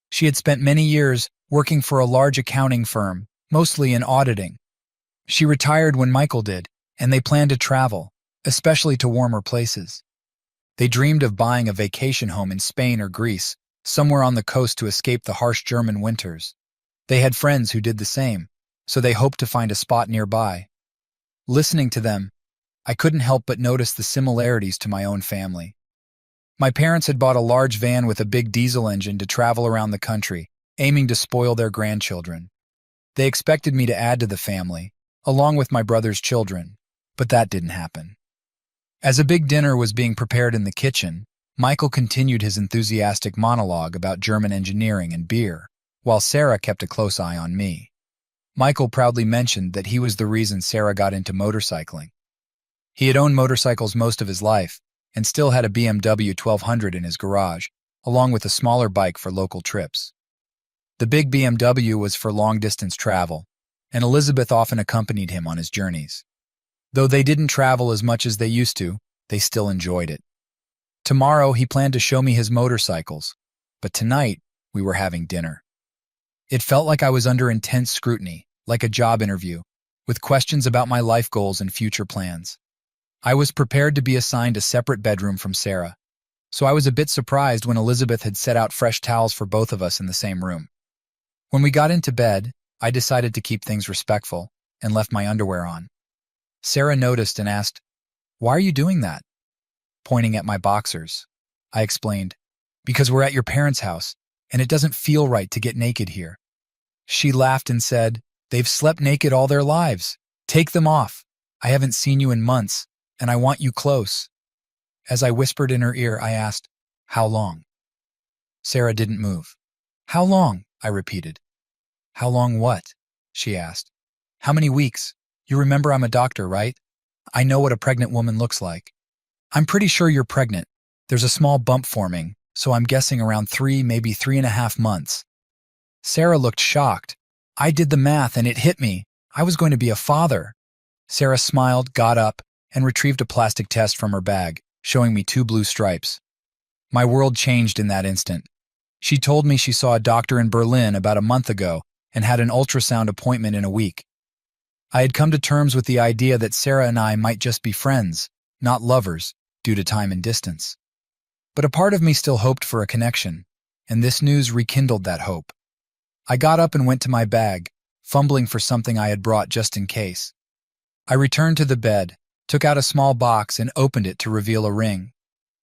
She had spent many years working for a large accounting firm, mostly in auditing. She retired when Michael did, and they planned to travel, especially to warmer places. They dreamed of buying a vacation home in Spain or Greece, somewhere on the coast to escape the harsh German winters. They had friends who did the same, so they hoped to find a spot nearby. Listening to them, I couldn't help but notice the similarities to my own family. My parents had bought a large van with a big diesel engine to travel around the country, aiming to spoil their grandchildren. They expected me to add to the family, along with my brother's children, but that didn't happen. As a big dinner was being prepared in the kitchen, Michael continued his enthusiastic monologue about German engineering and beer, while Sarah kept a close eye on me. Michael proudly mentioned that he was the reason Sarah got into motorcycling. He had owned motorcycles most of his life, and still had a BMW 1200 in his garage, along with a smaller bike for local trips. The big BMW was for long-distance travel, and Elizabeth often accompanied him on his journeys. Though they didn't travel as much as they used to, they still enjoyed it. Tomorrow he planned to show me his motorcycles, but tonight we were having dinner. It felt like I was under intense scrutiny, like a job interview, with questions about my life goals and future plans. I was prepared to be assigned a separate bedroom from Sarah, so I was a bit surprised when Elizabeth had set out fresh towels for both of us in the same room. When we got into bed, I decided to keep things respectful and left my underwear on. Sarah noticed and asked, "Why are you doing that?" Pointing at my boxers. I explained, "Because we're at your parents' house, and it doesn't feel right to get naked here." She laughed and said, "They've slept naked all their lives. Take them off. I haven't seen you in months, and I want you close." As I whispered in her ear, I asked, "How long?" Sarah didn't move. "How long?" I repeated. "How long what?" she asked. "How many weeks? You remember I'm a doctor, right? I know what a pregnant woman looks like." "I'm pretty sure you're pregnant. There's a small bump forming, so I'm guessing around 3, maybe 3.5 months. Sarah looked shocked. I did the math and it hit me. I was going to be a father. Sarah smiled, got up, and retrieved a plastic test from her bag, showing me 2 blue stripes. My world changed in that instant. She told me she saw a doctor in Berlin about a month ago and had an ultrasound appointment in a week. I had come to terms with the idea that Sarah and I might just be friends, not lovers, due to time and distance. But a part of me still hoped for a connection, and this news rekindled that hope. I got up and went to my bag, fumbling for something I had brought just in case. I returned to the bed, took out a small box, and opened it to reveal a ring.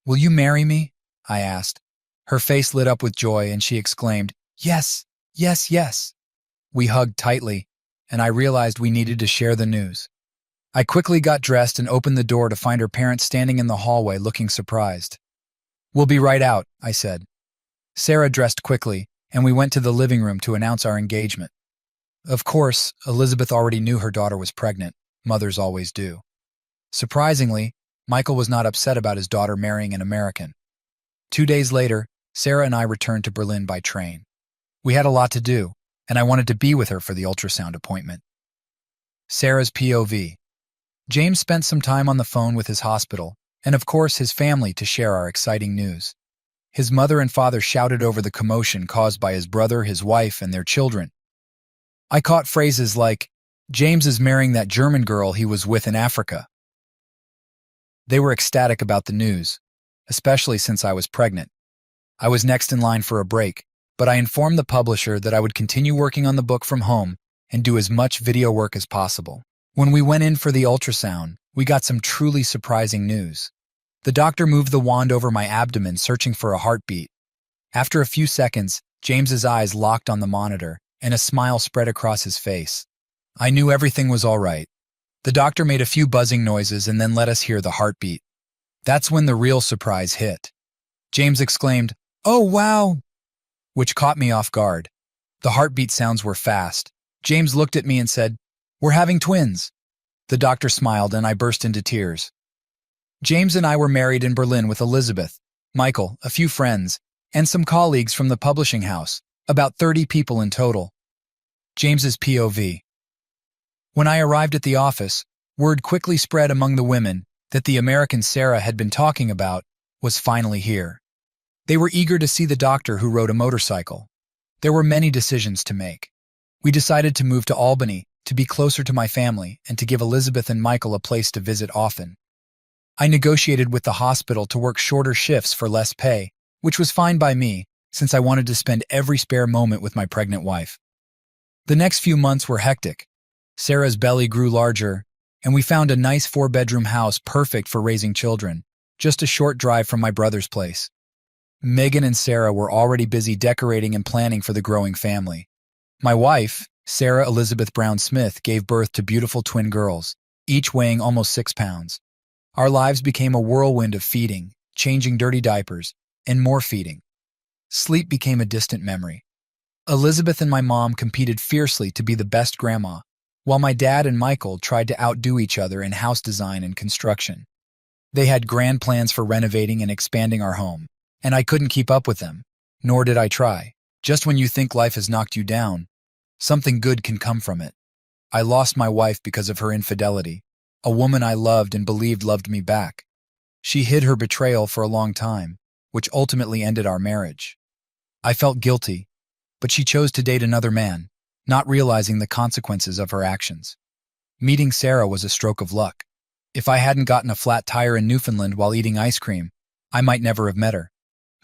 "Will you marry me?" I asked. Her face lit up with joy, and she exclaimed, "Yes, yes, yes." We hugged tightly, and I realized we needed to share the news. I quickly got dressed and opened the door to find her parents standing in the hallway looking surprised. "We'll be right out," I said. Sarah dressed quickly, and we went to the living room to announce our engagement. Of course, Elizabeth already knew her daughter was pregnant. Mothers always do. Surprisingly, Michael was not upset about his daughter marrying an American. 2 days later, Sarah and I returned to Berlin by train. We had a lot to do, and I wanted to be with her for the ultrasound appointment. Sarah's POV. James spent some time on the phone with his hospital, and of course his family, to share our exciting news. His mother and father shouted over the commotion caused by his brother, his wife, and their children. I caught phrases like, "James is marrying that German girl he was with in Africa." They were ecstatic about the news, especially since I was pregnant. I was next in line for a break, but I informed the publisher that I would continue working on the book from home and do as much video work as possible. When we went in for the ultrasound, we got some truly surprising news. The doctor moved the wand over my abdomen, searching for a heartbeat. After a few seconds, James's eyes locked on the monitor, and a smile spread across his face. I knew everything was all right. The doctor made a few buzzing noises and then let us hear the heartbeat. That's when the real surprise hit. James exclaimed, "Oh, wow!" which caught me off guard. The heartbeat sounds were fast. James looked at me and said, "We're having twins." The doctor smiled and I burst into tears. James and I were married in Berlin with Elizabeth, Michael, a few friends, and some colleagues from the publishing house, about 30 people in total. James's POV. When I arrived at the office, word quickly spread among the women that the American Sarah had been talking about was finally here. They were eager to see the doctor who rode a motorcycle. There were many decisions to make. We decided to move to Albany, to be closer to my family, and to give Elizabeth and Michael a place to visit often. I negotiated with the hospital to work shorter shifts for less pay, which was fine by me, since I wanted to spend every spare moment with my pregnant wife. The next few months were hectic. Sarah's belly grew larger, and we found a nice 4-bedroom house perfect for raising children, just a short drive from my brother's place. Megan and Sarah were already busy decorating and planning for the growing family. My wife, Sarah Elizabeth Brown Smith, gave birth to beautiful twin girls, each weighing almost 6 pounds. Our lives became a whirlwind of feeding, changing dirty diapers, and more feeding. Sleep became a distant memory. Elizabeth and my mom competed fiercely to be the best grandma, while my dad and Michael tried to outdo each other in house design and construction. They had grand plans for renovating and expanding our home, and I couldn't keep up with them, nor did I try. Just when you think life has knocked you down, something good can come from it. I lost my wife because of her infidelity, a woman I loved and believed loved me back. She hid her betrayal for a long time, which ultimately ended our marriage. I felt guilty, but she chose to date another man, not realizing the consequences of her actions. Meeting Sarah was a stroke of luck. If I hadn't gotten a flat tire in Newfoundland while eating ice cream, I might never have met her.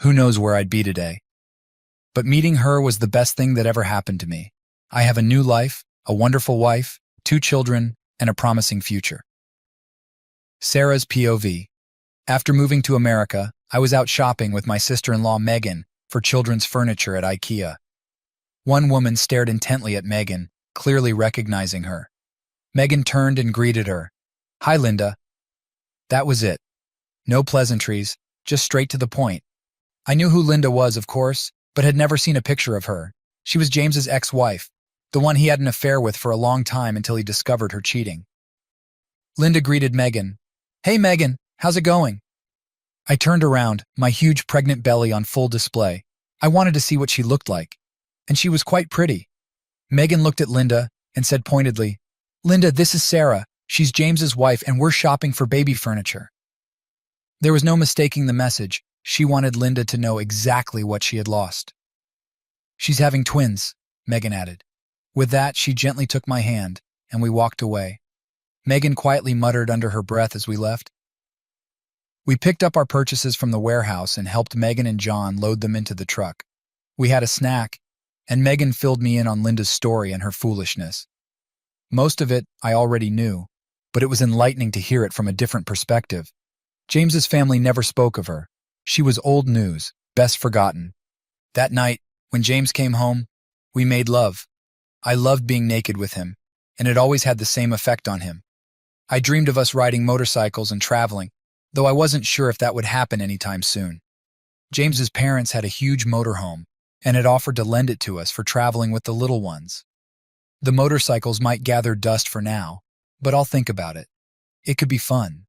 Who knows where I'd be today? But meeting her was the best thing that ever happened to me. I have a new life, a wonderful wife, 2 children, and a promising future. Sarah's POV. After moving to America, I was out shopping with my sister-in-law Megan for children's furniture at AITA. One woman stared intently at Megan, clearly recognizing her. Megan turned and greeted her. "Hi, Linda." That was it. No pleasantries, just straight to the point. I knew who Linda was, of course, but had never seen a picture of her. She was James's ex-wife, the one he had an affair with for a long time until he discovered her cheating. Linda greeted Megan. "Hey, Megan, how's it going?" I turned around, my huge pregnant belly on full display. I wanted to see what she looked like, and she was quite pretty. Megan looked at Linda and said pointedly, "Linda, this is Sarah. She's James's wife, and we're shopping for baby furniture." There was no mistaking the message. She wanted Linda to know exactly what she had lost. "She's having twins," Megan added. With that, she gently took my hand, and we walked away. Megan quietly muttered under her breath as we left. We picked up our purchases from the warehouse and helped Megan and John load them into the truck. We had a snack, and Megan filled me in on Linda's story and her foolishness. Most of it I already knew, but it was enlightening to hear it from a different perspective. James's family never spoke of her. She was old news, best forgotten. That night, when James came home, we made love. I loved being naked with him, and it always had the same effect on him. I dreamed of us riding motorcycles and traveling, though I wasn't sure if that would happen anytime soon. James's parents had a huge motorhome, and had offered to lend it to us for traveling with the little ones. The motorcycles might gather dust for now, but I'll think about it. It could be fun.